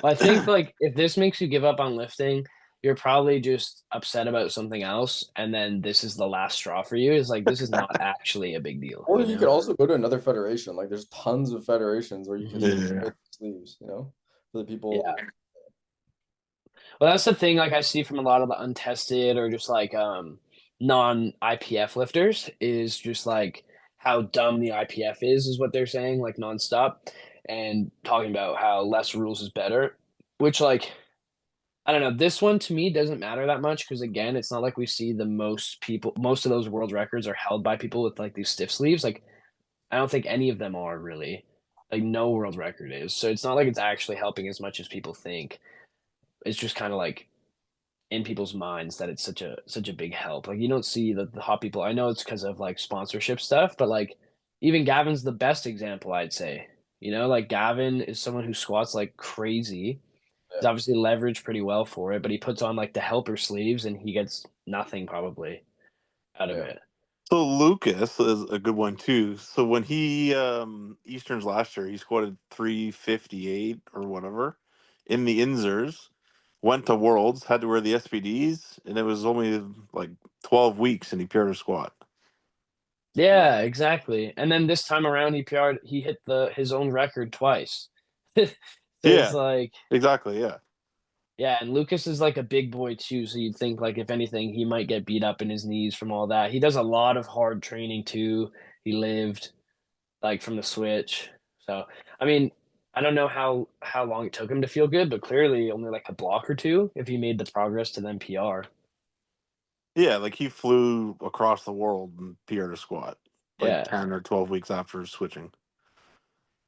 Well, I think like if this makes you give up on lifting, you're probably just upset about something else, and then this is the last straw for you. Is like this is not actually a big deal, Or you you could know? also go to another federations. Like there's tons of federations where you can Mhm. Yeah. get sleeves, you know, for the Yeah. people. Well, that's the thing. Like I see from a lot of the untested or just like non IPF lifters is just like how dumb the IPF is what they're saying, like nonstop, and talking about how less rules is better. Which like I don't know. This one to me doesn't matter that much because again, it's not like we see the most people. Most of those world records are held by people with like these stiff sleeves. Like I don't think any of them are really. Like no world record is. So it's not like it's actually helping as much as people think. It's just kind of like in people's minds that it's such a big help. Like you don't see the hot people. I know it's because of like sponsorship stuff, but like even Gavin's the best example, I'd say. You know, like Gavin is someone who squats like crazy. He's Yeah, obviously leveraged pretty well for it, but he puts on like the helper sleeves and he gets nothing probably out of yeah, it. So Lucas is a good one too. So when he Easterns last year, he squatted 358 or whatever in the Inzers, went to Worlds, had to wear the SPDs, and it was only like 12 weeks, and he PR'd a squat. Yeah, exactly. And then this time around, he hit his own record twice. So it's Yeah, like, exactly. Yeah, yeah, and Lucas is like a big boy too, so you'd think like if anything, he might get beat up in his knees from all that. He does a lot of hard training too. He lived like from the switch. So, I mean, I don't know how long it took him to feel good, but clearly only like a block or two if he made the progress to then PR. yeah. Like he flew across the world and PR'd a squat like Yeah. 10 or 12 weeks after switching.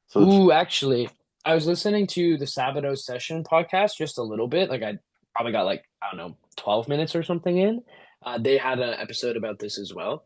So it's Ooh, actually, I was listening to the Sabato Session podcast just a little bit. Like I probably got like, I don't know, 12 minutes or something in. They had an episode about this as well.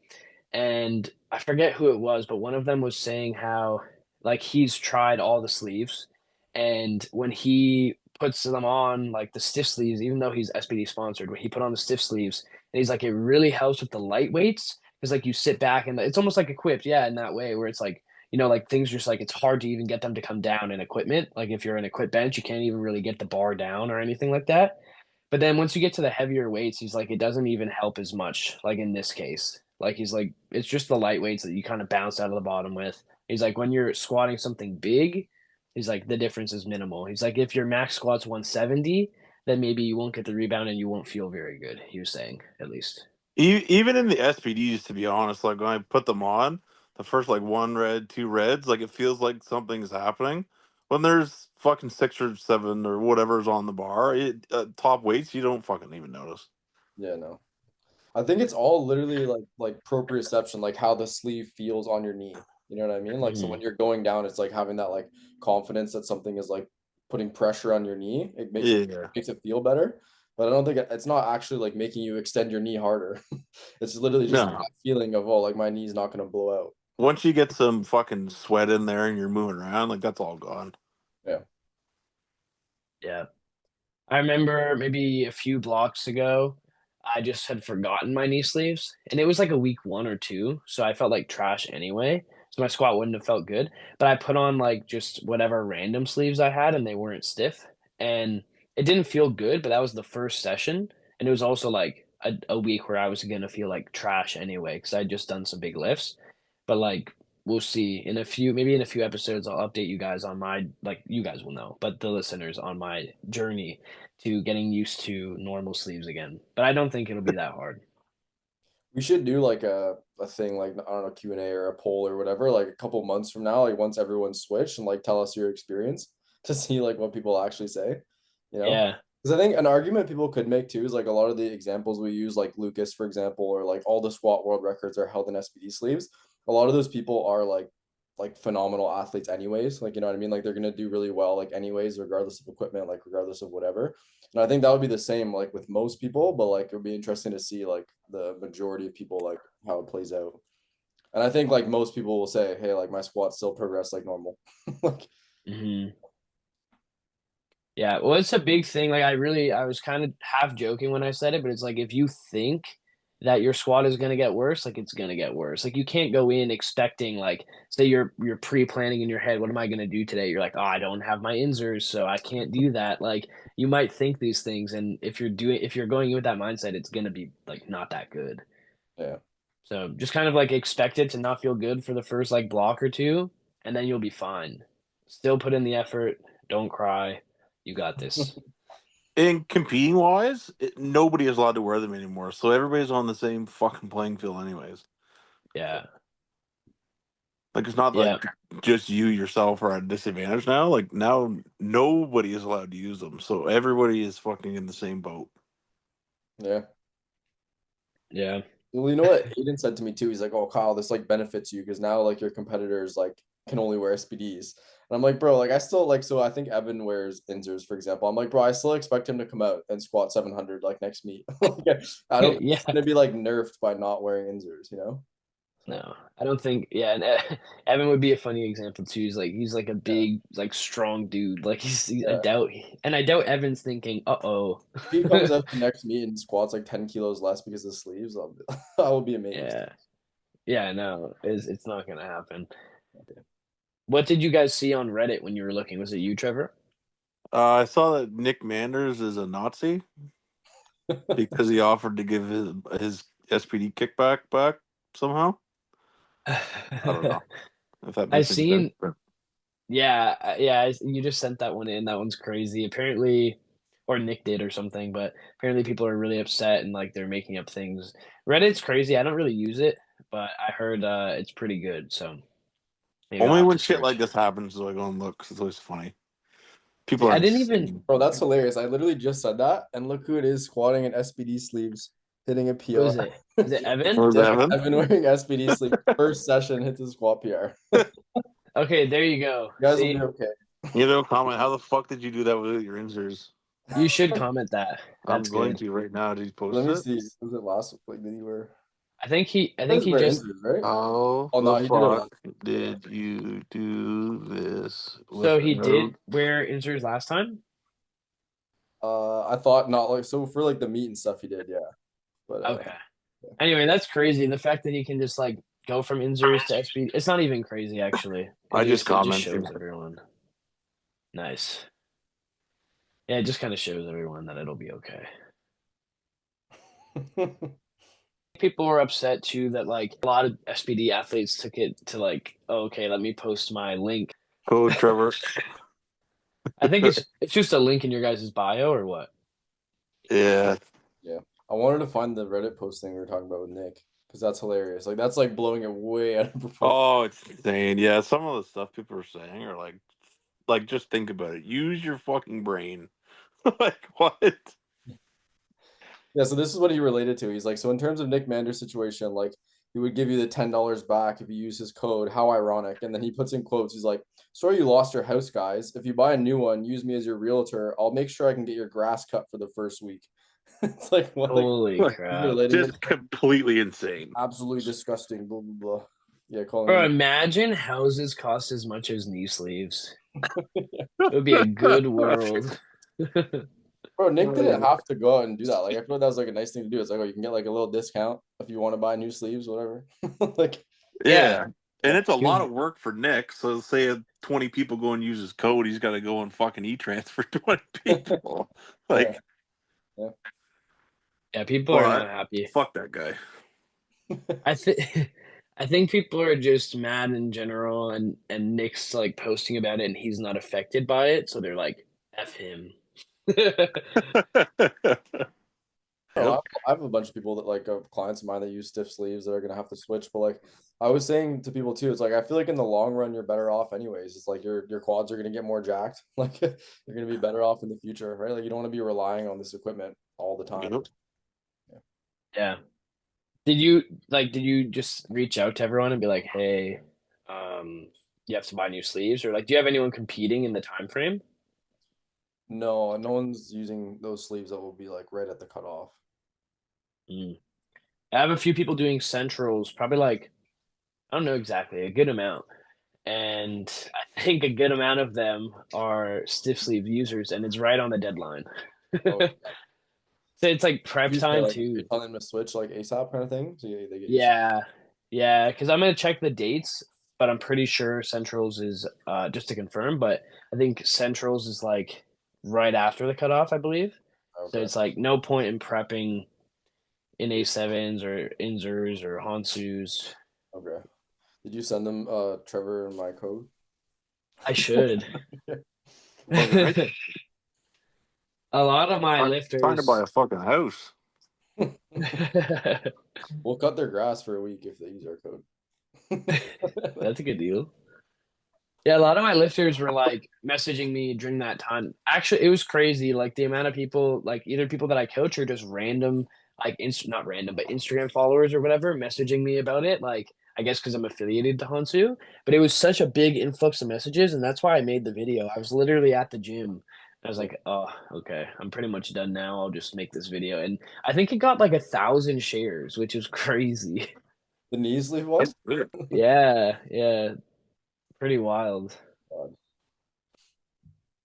And I forget who it was, but one of them was saying how like he's tried all the sleeves, and when he puts them on like the stiff sleeves, even though he's SPD sponsored, when he put on the stiff sleeves, and he's like it really helps with the light weights because like you sit back and it's almost like equipped, yeah, in that way where it's like like things just like it's hard to even get them to come down in equipment. Like if you're in equip bench, you can't even really get the bar down or anything like that. But then once you get to the heavier weights, he's like, it doesn't even help as much, like in this case. Like he's like, it's just the light weights that you kind of bounce out of the bottom with. He's like, when you're squatting something big, he's like, the difference is minimal. He's like, if your max squat's 170, then maybe you won't get the rebound and you won't feel very good, he was saying, at least. even in the SPDs, to be honest. Like when I put them on, the first like one red, two reds, like it feels like something's happening. When there's fucking 6 or 7 or whatever's on the bar, top weights, you don't fucking even notice. Yeah, no. I think it's all literally like proprioception, like how the sleeve feels on your knee. You know what I mean? Like so when Hmm. you're going down, it's like having that like confidence that something is like putting pressure on your knee. It Yeah. makes it feel better. But I don't think it's not actually like making you extend your knee harder. It's literally just No. that feeling of, oh, like my knee's not gonna blow out. Once you get some fucking sweat in there and you're moving around, like that's all gone. Yeah. Yeah. I remember maybe a few blocks ago, I just had forgotten my knee sleeves, and it was like a week 1 or 2, so I felt like trash anyway, so my squat wouldn't have felt good, but I put on, like, just whatever random sleeves I had, and they weren't stiff, and it didn't feel good, but that was the first session, and it was also, like, a week where I was gonna feel like trash anyway because 'cause I'd just done some big lifts, but, like, we'll see in a few maybe in a few episodes, I'll update you guys on my like, you guys will know, but the listeners on my journey to getting used to normal sleeves again. But I don't think it'll be that hard. We should do like a thing like I don't know, Q&A or a poll or whatever, like a couple months from now, like once everyone's switched and like tell us your experience to see like what people actually say, you know? Yeah. Because I think an argument people could make too is like a lot of the examples we use, like Lucas, for example, or like all the squat world records are held in SPD sleeves. A lot of those people are like phenomenal athletes anyways. Like, you know what I mean? Like they're gonna do really well, like anyways, regardless of equipment, like regardless of whatever. And I think that would be the same like with most people, but like it would be interesting to see like the majority of people like how it plays out. And I think like most people will say, hey, like my squats still progress like normal. Like, Hmm. Yeah. Well, it's a big thing. Like I was kind of half joking when I said it, but it's like if you think that your squat is gonna get worse, like it's gonna get worse. Like you can't go in expecting like say you're pre-planning in your head, what am I gonna do today? You're like, oh, I don't have my insers, so I can't do that. Like you might think these things, and if you're going in with that mindset, it's gonna be like not that good. yeah. So just kind of like expect it to not feel good for the first like block or two, and then you'll be fine. Still put in the effort. Don't cry. You got this. And competing wise, nobody is allowed to wear them anymore. So everybody's on the same fucking playing field, anyways. Yeah. Like it's not Yeah. like just you yourself are at a disadvantage now. Like now nobody is allowed to use them. So everybody is fucking in the same boat. Yeah. Yeah. Well, you know what Aiden said to me too? He's like, "Oh, Kyle, this like benefits you because now like your competitors like can only wear SPDs." And I'm like, "Bro, like I still like so I think Evan wears Inzers, for example. I'm like, bro, I still expect him to come out and squat 700 like next meet. Like, I don't think he's Yeah. gonna be like nerfed by not wearing Inzers, you know? So No, I don't think. Yeah, and Evan would be a funny example too. He's like a yeah, big, like strong dude. Like I yeah. doubt, and I doubt Evan's thinking, "Uh-oh." If he comes out the next meet and squats like 10 kilos less because of sleeves, I will be amazed. Yeah. Yeah. No, it's not gonna happen. What did you guys see on Reddit when you were looking? Was it you, Trevor? I saw that Nick Manders is a Nazi because he offered to give his SPD kickback back somehow. I don't know if that I makes any sense. seen, yeah, you just sent that one in. That one's crazy. Apparently, or Nick did or something, but apparently people are really upset and like they're making up things. Reddit's crazy. I don't really use it, but I heard it's pretty good. So maybe I'll Only have when to shit like search. this happens do I go and look 'cause it's always funny. People See, are I didn't even. insane. Bro, that's hilarious. I literally just said that, and look who it is squatting in SPD sleeves, hitting a Who is PR. it? Is it Evan? Or is Yeah, Evan? I've been wearing SPD sleeves. First session hits a squat PR. Okay, there you go. You guys will be See, okay. You know, comment. How the fuck did you do that with your inserts? you should comment that. I'm That's going good. to right now. Did you Let post me it? see. Was it last like did he wear? I He think does he wear just. injuries, right? How Oh the no, he did it last. fuck did you do this So he without did wear inserts last time. I thought not like so for like the meat and stuff he did, yeah. But Okay. Anyway, that's crazy. The fact that he can just like go from injuries to XP, it's not even crazy actually. I just It just commented? shows everyone. Nice. Yeah, it just kind of shows everyone that it'll be okay. People were upset too that like a lot of SPD athletes took it to like, oh, okay, let me post my link. Code Trevor. I think it's just a link in your guys' bio or what? Yeah. yeah. I wanted to find the Reddit posting we were talking about with Nick because that's hilarious. Like that's like blowing it way out of proportion. Oh, it's insane. Yeah, some of the stuff people are saying are like just think about it. Use your fucking brain. Like what? Yeah, so this is what he related to. He's like, so in terms of Nick Mander's situation, like he would give you the $10 back if you use his code. How ironic. And then he puts in quotes. He's like, sorry you lost your house, guys. If you buy a new one, use me as your realtor. I'll make sure I can get your grass cut for the first week. It's like what like Holy Like, he's crap. relating it just completely insane. absolutely disgusting, blah blah blah. Yeah, calling Bro, him imagine houses cost as much as knee sleeves. It would be a good world. bro, Nick didn't Oh, have to go out and do that. Like I feel like that was like a nice thing to do. It's like, oh, you can get like a little discount if you want to buy new sleeves, whatever. Like Yeah. yeah. And it's a He was, lot of work for Nick. So say if 20 people go and use his code, he's got to go and fucking e-transfer 20 people. yeah, Like, yeah. yeah, people are but not happy. fuck that guy. I think I think people are just mad in general and Nick's like posting about it and he's not affected by it, so they're like F him. No, Yep. I have a bunch of people that like clients of mine that use stiff sleeves that are gonna have to switch. But like I was saying to people too, it's like I feel like in the long run you're better off anyways. It's like your quads are gonna get more jacked. Like you're gonna be better off in the future, right? Like you don't want to be relying on this equipment all the time. Yep. Yeah. Yeah. Did you just reach out to everyone and be like, "Hey, you have to buy new sleeves," or like do you have anyone competing in the time frame? No, no one's using those sleeves that will be like right at the cutoff. Mm. I have a few people doing centrals, probably like I don't know exactly, a good amount. And I think a good amount of them are stiff sleeve users, and it's right on the deadline. Oh, So it's like prep you say time like you're too. telling them to switch like ASAP kind of thing. So they get used to Yeah, yeah, because I'm gonna check the dates, but I'm pretty sure Centrals is just to confirm, but I think Centrals is like right after the cutoff, I believe. it. So Okay. it's like no point in prepping in A7s or Inzers or Hansus. Okay. Did you send them Trevor and my code? I should. Fucking right. A lot of my Trying to buy lifters. a fucking house. We'll cut their grass for a week if they use our code. That's a good deal. Yeah, a lot of my lifters were like messaging me during that time. Actually, it was crazy. Like the amount of people, like either people that I coach or just random, like not random, but Instagram followers or whatever, messaging me about it. Like I guess because I'm affiliated to Hansu, but it was such a big influx of messages, and that's why I made the video. I was literally at the gym. I was like, oh, okay, I'm pretty much done now. I'll just make this video, and I think it got like 1,000 shares, which is crazy. The knee sleeve one? That's good. Yeah, yeah, pretty wild. God.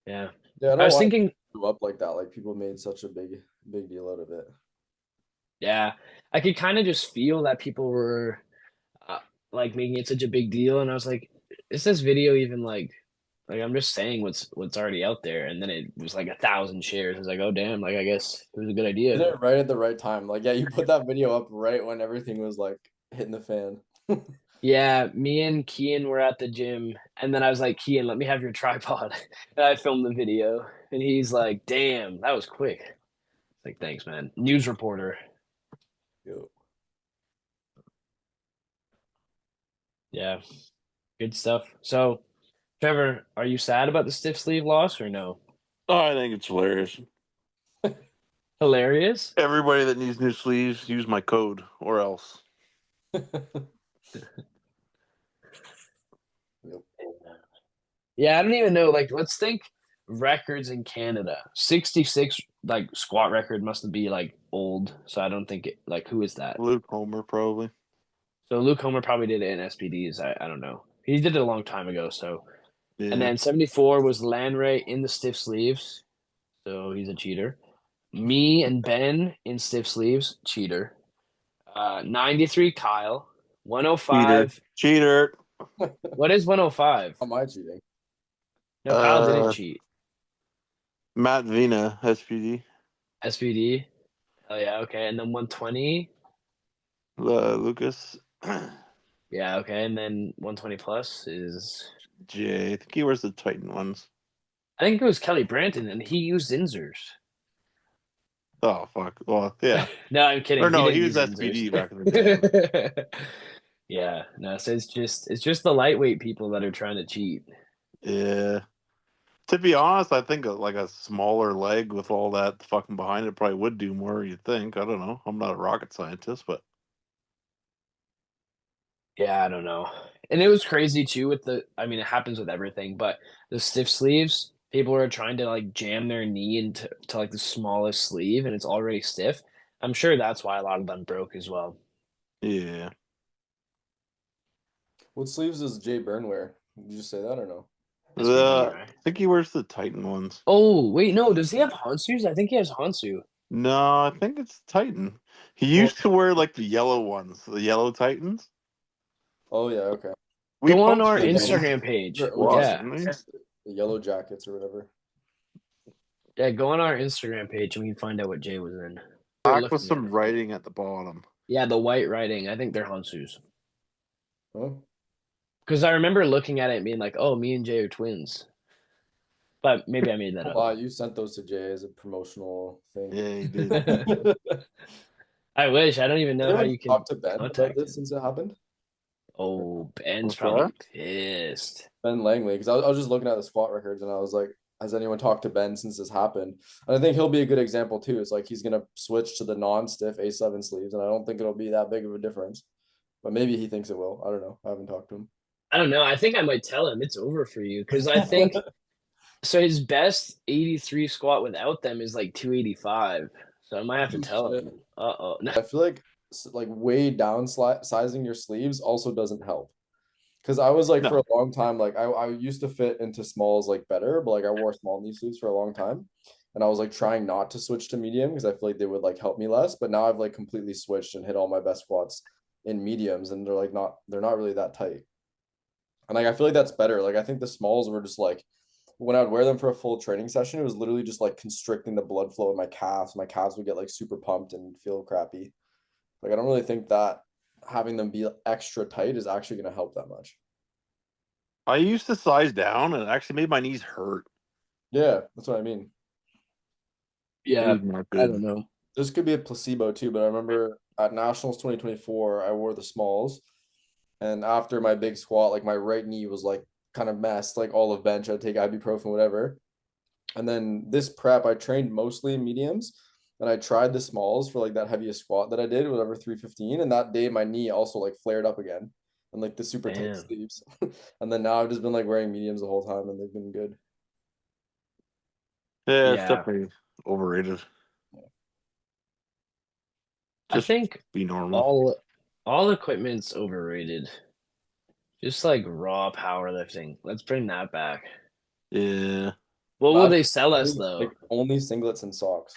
Yeah. Yeah, I don't I know was why it thinking, blew up like that. Like people made such a big deal out of it. yeah, I could kind of just feel that people were like making it such a big deal, and I was like, is this video even like Like I'm just saying what's already out there, and then it was like 1,000 shares. I was like, oh damn, like I guess it was a good Did idea. it right at the right time. Like, yeah, you put that video up right when everything was like hitting the fan. Yeah, me and Kian were at the gym, and then I was like, Kian, let me have your tripod, and I filmed the video, and he's like, damn, that was quick. Like, thanks, man. News reporter. Yo. Yeah, good stuff. So, Trevor, are you sad about the stiff sleeve loss or no? Oh, I think it's hilarious. Hilarious. Everybody that needs new sleeves, use my code or else. Yep. Yeah, I don't even know. Like, let's think records in Canada. 66, like, squat record must be, like, old. So I don't think it, like, who is that? Luke Homer, probably. So Luke Homer probably did it in SPDs. I don't know. He did it a long time ago. So, and Yeah. then 74 was Landray in the stiff sleeves. So he's a cheater. Me and Ben in stiff sleeves, cheater. 93 Kyle. Cheater. 105. Cheater. What is 105? How am I cheating? No, Kyle didn't Uh, cheat. Matt Vina, SPD. SPD. Oh yeah, okay. And then 120. Lucas. Yeah, okay. And then 120 plus is Jay. I think he wears the Titan ones. I think it was Kelly Branton and he used Inzers. Oh, fuck. Well, yeah. No, I'm Or kidding. He no, he didn't was use Inzers. SPD back in the day. Yeah, no, so it's just the lightweight people that are trying to cheat. Yeah. To be honest, I think like a smaller leg with all that fucking behind it probably would do more, you'd think. I don't know. I'm not a rocket scientist, but Yeah, I don't know. And it was crazy too with I mean, it happens with everything, but the stiff sleeves, people are trying to like jam their knee into like the smallest sleeve and it's already stiff. I'm sure that's why a lot of them broke as well. yeah. What sleeves does Jay Byrne wear? Did you say that or no? SBD, I right? think he wears the Titan ones. Oh, wait, no, does he have Hansus? I think he has Hansu. No, I think it's Titan. He Well, used to wear like the yellow ones, the yellow Titans. oh yeah, okay. We Go on our posted them. Instagram page. Which is Yeah. What? the yellow jackets or whatever. Yeah, go on our Instagram page and we can find out what Jay was in. We were Black with looking at some it. writing at the bottom. Yeah, the white writing. I think they're Hansus. Huh? Because I remember looking at it and being like, oh, me and Jay are twins. But maybe I made that up. Wow, you sent those to Jay as a promotional thing. Yeah, he did. I wish. I don't even know how Anyone you can talk to Ben about contact this him. since it happened? Oh, Ben's What's probably that? pissed. Ben Langley, because I was just looking at the squat records and I was like, has anyone talked to Ben since this happened? And I think he'll be a good example too. It's like he's gonna switch to the non-stiff A7 sleeves, and I don't think it'll be that big of a difference. But maybe he thinks it will. I don't know. I haven't talked to I don't know. I think I might tell him it's over for you because I him. think so. His best 83 squat without them is like 285. So I might have to Oh, tell shit. him. Uh-oh. I feel like way down sizing your sleeves also doesn't help. Because I was like for No. a long time, like I used to fit into smalls like better, but like I wore small knee sleeves for a long time. And I was like trying not to switch to medium because I feel like they would like help me less. But now I've like completely switched and hit all my best squats in mediums and they're not really that tight. And like I feel like that's better. Like I think the smalls were just like when I would wear them for a full training session, it was literally just like constricting the blood flow in my calves. My calves would get like super pumped and feel crappy. Like I don't really think that having them be extra tight is actually going to help that much. I used to size down and it actually made my knees hurt. Yeah, that's what I mean. It Yeah, was not I good. don't know. This could be a placebo too, but I remember at Nationals 2024, I wore the smalls. And after my big squat, like my right knee was like kind of messed, like all of bench. I'd take ibuprofen, whatever. And then this prep, I trained mostly in mediums. And I tried the smalls for like that heaviest squat that I did, whatever 315. And that day my knee also like flared up again and like the super tight Damn. sleeves. And then now I've just been like wearing mediums the whole time and they've been good. Yeah, it's Yeah. definitely overrated. I Just think be normal. all equipment's overrated. Just like raw powerlifting. Let's bring that back. Yeah. What will But they sell us like though? only singlets and socks.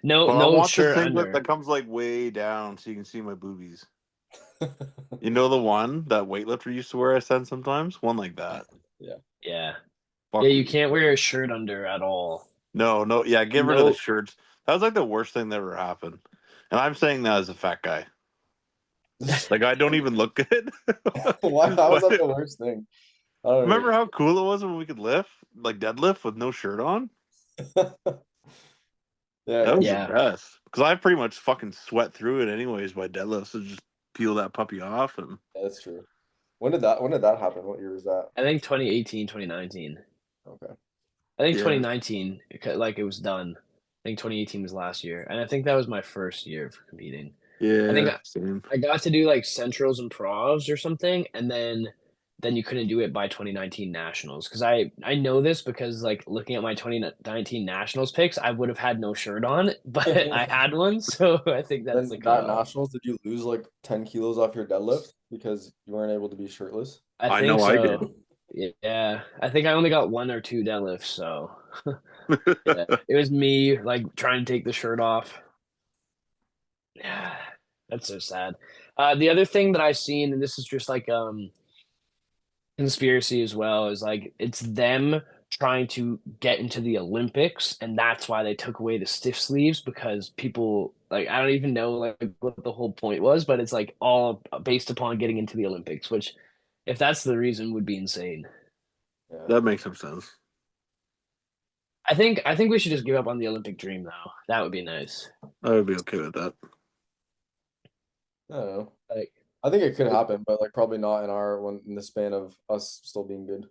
No, Well, I no want the shirt singlet under. that comes like way down so you can see my boobies. You know the one that weightlifter used to wear I send sometimes? One like that. Yeah. Yeah. Yeah, you Fucking can't wear a shirt under at all. no, yeah, get rid of the No. shirts. That was like the worst thing that ever happened. And I'm saying that as a fat guy. Like I don't even look good. Why? How was that But the worst thing? I don't remember know. how cool it was when we could lift, like deadlift with no shirt on? Yeah, That was the because Yeah. best. Because I pretty much fucking sweat through it anyways by deadlift, so just peel that puppy off and that's true. When did that happen? What year was that? I think 2018, 2019. Okay. I think yeah, 2019, like it was done. I think 2018 was last year. And I think that was my first year of competing. I think yeah, same. I got to do like centrals and provs or something, and then you couldn't do it by 2019 nationals because I know this because like looking at my 2019 nationals picks, I would have had no shirt on, but I had one, so I think that's Then the that cutoff. nationals, did you lose like 10 kilos off your deadlift because you weren't able to be shirtless? I I think know I did. so. Yeah, I think I only got one or two deadlifts, so yeah, it was me like trying to take the shirt off. Yeah, that's so sad. The other thing that I've seen, and this is just like conspiracy as well, is like it's them trying to get into the Olympics, and that's why they took away the stiff sleeves because people like I don't even know like what the whole point was, but it's like all based upon getting into the Olympics, which if that's the reason would be insane. Yeah. That makes some sense. I think we should just give up on the Olympic dream though. That would be nice. I would be okay with that. I don't know. Like, I think it could happen, but like probably not in our one in the span of us still being good.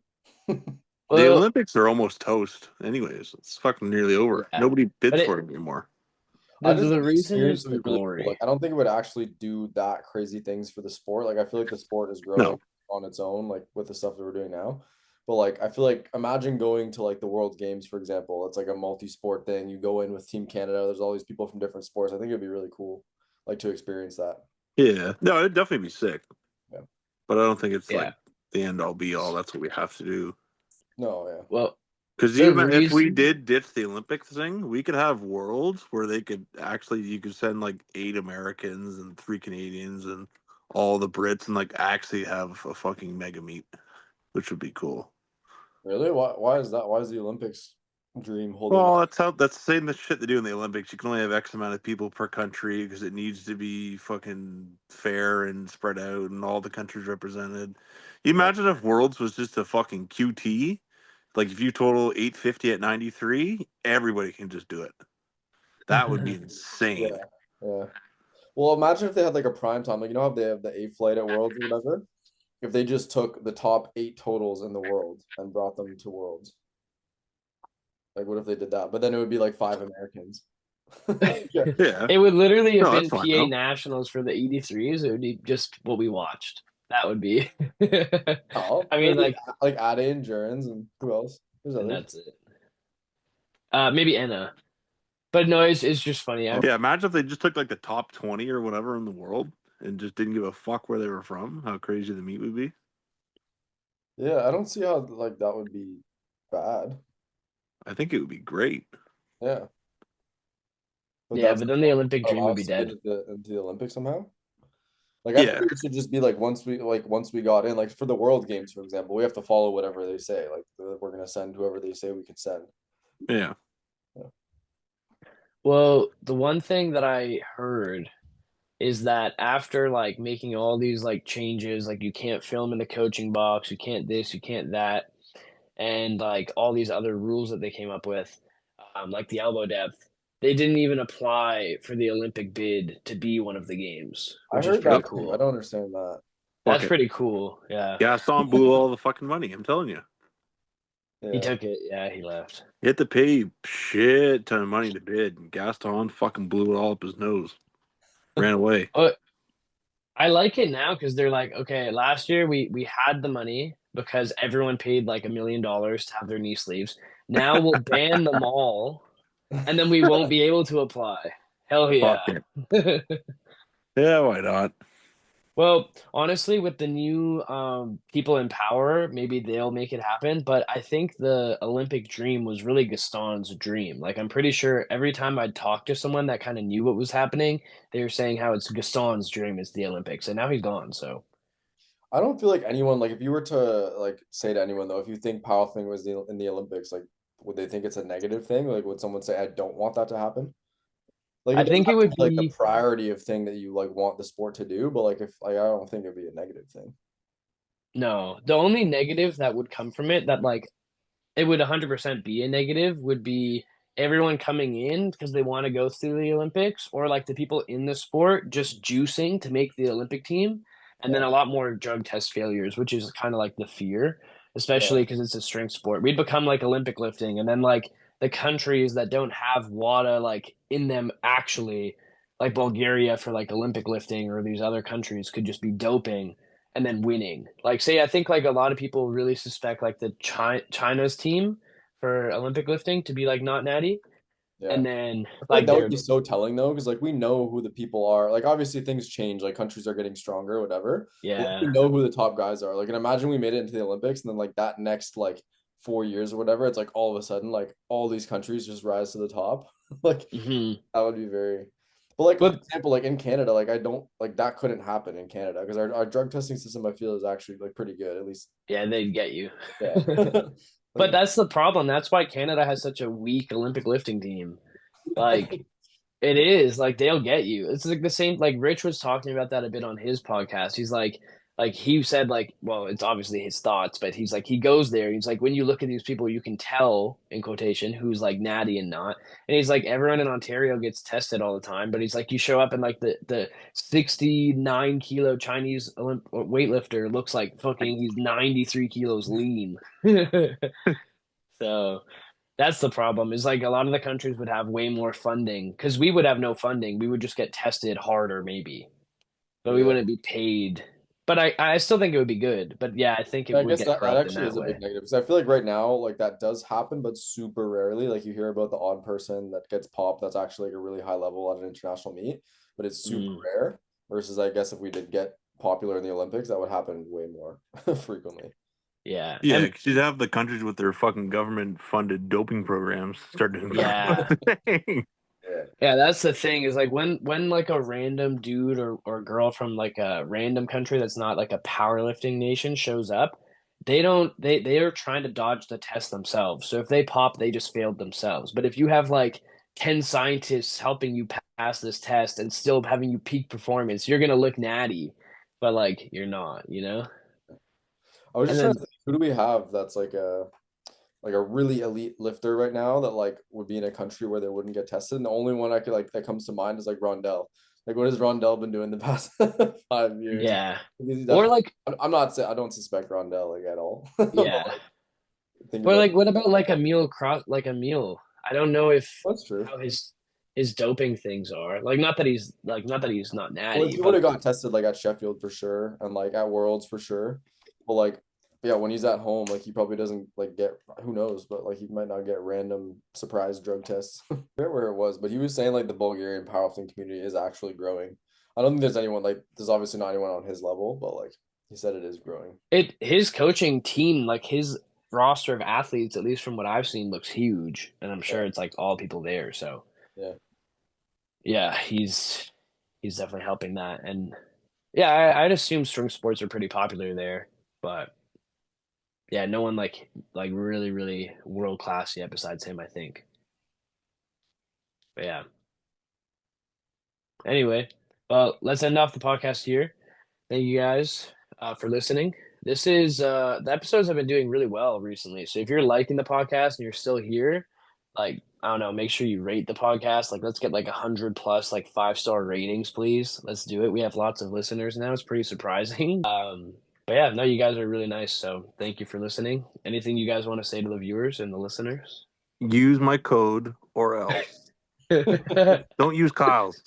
The well, Olympics are almost toast, anyways. It's fucking nearly over. yeah, Nobody but bids for it anymore. I just the think the reason experience is would the be really cool. Like, glory. I don't think it would actually do that crazy things for the sport. Like, I feel like the sport is growing No. on its own, like with the stuff that we're doing now. But like, I feel like imagine going to like the World Games, for example. It's like a multi-sport thing. You go in with Team Canada. There's all these people from different sports. I think it'd be really cool, like to experience that. Yeah. No, it'd definitely be sick. Yeah. But I don't think it's Yeah. like the end all be all. That's what we have to do. No, yeah. Well, Because the if we reason did ditch the Olympics thing, we could have worlds where they could actually you could send like 8 Americans and 3 Canadians and all the Brits and like actually have a fucking mega meet, which would be cool. Really? Why is that? Why is the Olympics dream holding? Well, that's the same shit they do in the Olympics. You can only have X amount of people per country because it needs to be fucking fair and spread out and all the countries represented. You Yeah. imagine if Worlds was just a fucking QT, like if you total 850 at 93, everybody can just do it. That would be Yeah. insane. Yeah. Well, imagine if they had like a prime time, like you know how they have the A flight at Worlds or whatever. If they just took the top 8 totals in the world and brought them to Worlds. Like, what if they did that? But then it would be like 5 Americans. Yeah. Yeah. it would literally have No, that's been fine PA though. nationals for the 83s. It would be just what we watched. That would be. Oh, I mean, there'd be like, like Ade and Jurens and who else? There's and others. that's it. Maybe Enna, but no, it's just funny. Yeah, imagine if they just took like the top 20 or whatever in the world and just didn't give a fuck where they were from, how crazy the meet would be. Yeah, I don't see how like that would be bad. I think it would be great. Yeah, but Yeah, that's but then the Olympic not dream allow would be us to get dead. into the Olympics somehow. Like I think Yeah. it should just be like once we got in, like for the World Games, for example, we have to follow whatever they say. Like we're gonna send whoever they say we can send. Yeah. Yeah. Well, the one thing that I heard is that after like making all these like changes, like you can't film in the coaching box, you can't this, you can't that, and like all these other rules that they came up with, like the elbow depth, they didn't even apply for the Olympic bid to be one of the games, I which is heard pretty that too. I cool. don't understand that. Fuck That's it. pretty cool. Yeah. Gaston blew all the fucking money. I'm telling you. He Yeah. took it. Yeah, he left. You had to pay shit ton of money to bid. And Gaston fucking blew it all up his nose. Ran away. But I like it now because they're like, okay, last year we had the money because everyone paid like $1 million to have their knee sleeves. Now we'll ban them all, and then we won't be able to apply. Hell yeah. Fuck it. Yeah, why not? Well, honestly, with the new people in power, maybe they'll make it happen. But I think the Olympic dream was really Gaston's dream. Like, I'm pretty sure every time I'd talk to someone that kind of knew what was happening, they were saying how it's Gaston's dream is the Olympics, and now he's gone. So, I don't feel like anyone like if you were to like say to anyone though, if you think powerlifting was in the Olympics, like would they think it's a negative thing? Like would someone say I don't want that to happen? Like I it doesn't think it have to would be like the be priority of thing that you like want the sport to do, but like if like I don't think it'd be a negative thing. no. The only negative that would come from it that like it would 100% be a negative would be everyone coming in because they want to go through the Olympics or like the people in the sport just juicing to make the Olympic team and then Yeah. a lot more drug test failures, which is kind of like the fear, Yeah. especially because it's a strength sport. We'd become like Olympic lifting and then like the countries that don't have WADA like in them actually like Bulgaria for like Olympic lifting or these other countries could just be doping and then winning. Like, say, I think like a lot of people really suspect like the China's team for Olympic lifting to be like not natty, Yeah. and then I feel like like that would they're be so telling though, because like we know who the people are. Like obviously things change, like countries are getting stronger, whatever. But like, we yeah, know who the top guys are. Like, and imagine we made it into the Olympics, and then like that next like 4 years or whatever, it's like all of a sudden like all these countries just rise to the top. Like hmm that would be very. But like for but example, like in Canada, like I don't like that couldn't happen in Canada because our drug testing system I feel is actually like pretty good at least. yeah, they'd get you. Yeah. But Like that's the problem. That's why Canada has such a weak Olympic lifting team. Like it is like they'll get you. It's like the same. Like Rich was talking about that a bit on his podcast. He's like he said, like, well, it's obviously his thoughts, but he's like he goes there. He's like, when you look at these people, you can tell in quotation who's like natty and not. And he's like, everyone in Ontario gets tested all the time, but he's like, you show up and like the 69 kilo Chinese weightlifter looks like fucking he's 93 kilos lean. So. That's the problem. Is like a lot of the countries would have way more funding because we would have no funding. We would just get tested harder, maybe, but we yeah. wouldn't be paid. But I still think it would be good. But yeah, I think it I would guess get that corrupt in actually that is a way. big negative because I feel like right now, like that does happen, but super rarely. Like you hear about the odd person that gets popped that's actually like a really high level at an international meet, but it's super Mm, rare. Versus, I guess if we did get popular in the Olympics, that would happen way more frequently. yeah, Yeah, and because you'd have the countries with their fucking government funded doping programs start doing yeah, powerlifting. Yeah, yeah. That's the thing is like when like a random dude or girl from like a random country that's not like a powerlifting nation shows up, they are trying to dodge the test themselves. So if they pop, they just failed themselves. But if you have like 10 scientists helping you pass this test and still having you peak performance, you're gonna look natty, but like you're not, you know? I was And just trying to then think, who do we have that's like a really elite lifter right now that like would be in a country where they wouldn't get tested. And the only one I could like that comes to mind is like Rondell. Like what has Rondell been doing the past 5 years? yeah. Because he's Or definitely like I'm not I don't suspect Rondell like at all. But yeah. like think Or about like what about like a meal cross like a meal? I don't know if that's true. how his doping things are. Like not that he's not Well, like natty, he would but have got tested like at Sheffield for sure and like at Worlds for sure. But like yeah, when he's at home, like he probably doesn't like get who knows, but like he might not get random surprise drug tests. I forget where it was, but he was saying like the Bulgarian powerlifting community is actually growing. I don't think there's anyone like there's obviously not anyone on his level, but like he said it is growing. it his coaching team, like his roster of athletes, at least from what I've seen, looks huge. And I'm Yeah, sure it's like all people there. So yeah. yeah, he's definitely helping that. And yeah, I'd assume strength sports are pretty popular there, but yeah, no one like really, really world class yet besides him, I think. But yeah. Anyway, well, let's end off the podcast here. Thank you guys for listening. This is the episodes have been doing really well recently. So if you're liking the podcast and you're still here, like I don't know, make sure you rate the podcast. Like let's get like 100 plus like 5-star ratings, please. Let's do it. We have lots of listeners now. It's pretty surprising. But yeah, no, you guys are really nice. So thank you for listening. Anything you guys want to say to the viewers and the listeners? Use my code or else. Don't use Kyle's.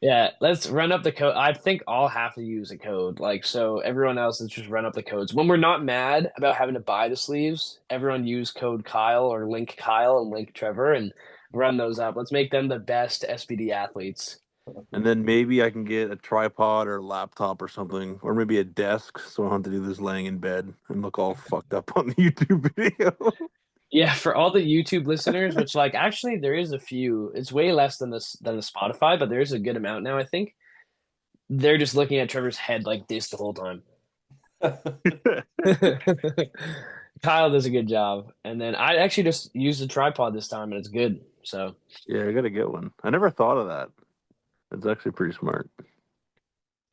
Yeah, let's run up the code. I think I'll have to use a code. Like, so everyone else, let's just run up the codes. When we're not mad about having to buy the sleeves, everyone use code Kyle or link Kyle and link Trevor and run those up. Let's make them the best SPD athletes. And then maybe I can get a tripod or a laptop or something, or maybe a desk, so I don't have to do this laying in bed and look all fucked up on the YouTube video. Yeah, for all the YouTube listeners, which like actually there is a few. It's way less than the Spotify, but there is a good amount now, I think. they're just looking at Trevor's head like this the whole time. Kyle does a good job. And then I actually just used the tripod this time and it's good. So Yeah, I gotta get one. I never thought of that. It's actually pretty smart.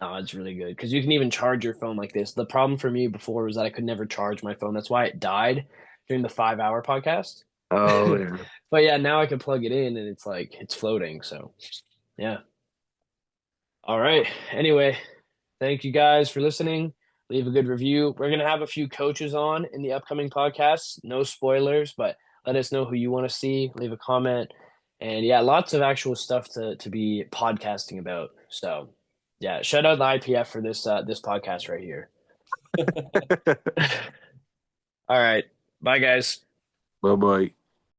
oh, it's really good because you can even charge your phone like this. The problem for me before was that I could never charge my phone. That's why it died during the 5 hour podcast. Oh yeah. But yeah, now I can plug it in and it's like it's floating. So yeah. All right. Anyway, thank you guys for listening. Leave a good review. We're gonna have a few coaches on in the upcoming podcasts. No spoilers, but let us know who you want to see. Leave a comment. And yeah, lots of actual stuff to be podcasting about. So yeah, shout out the IPF for this podcast right here. All right. Bye guys. Bye bye.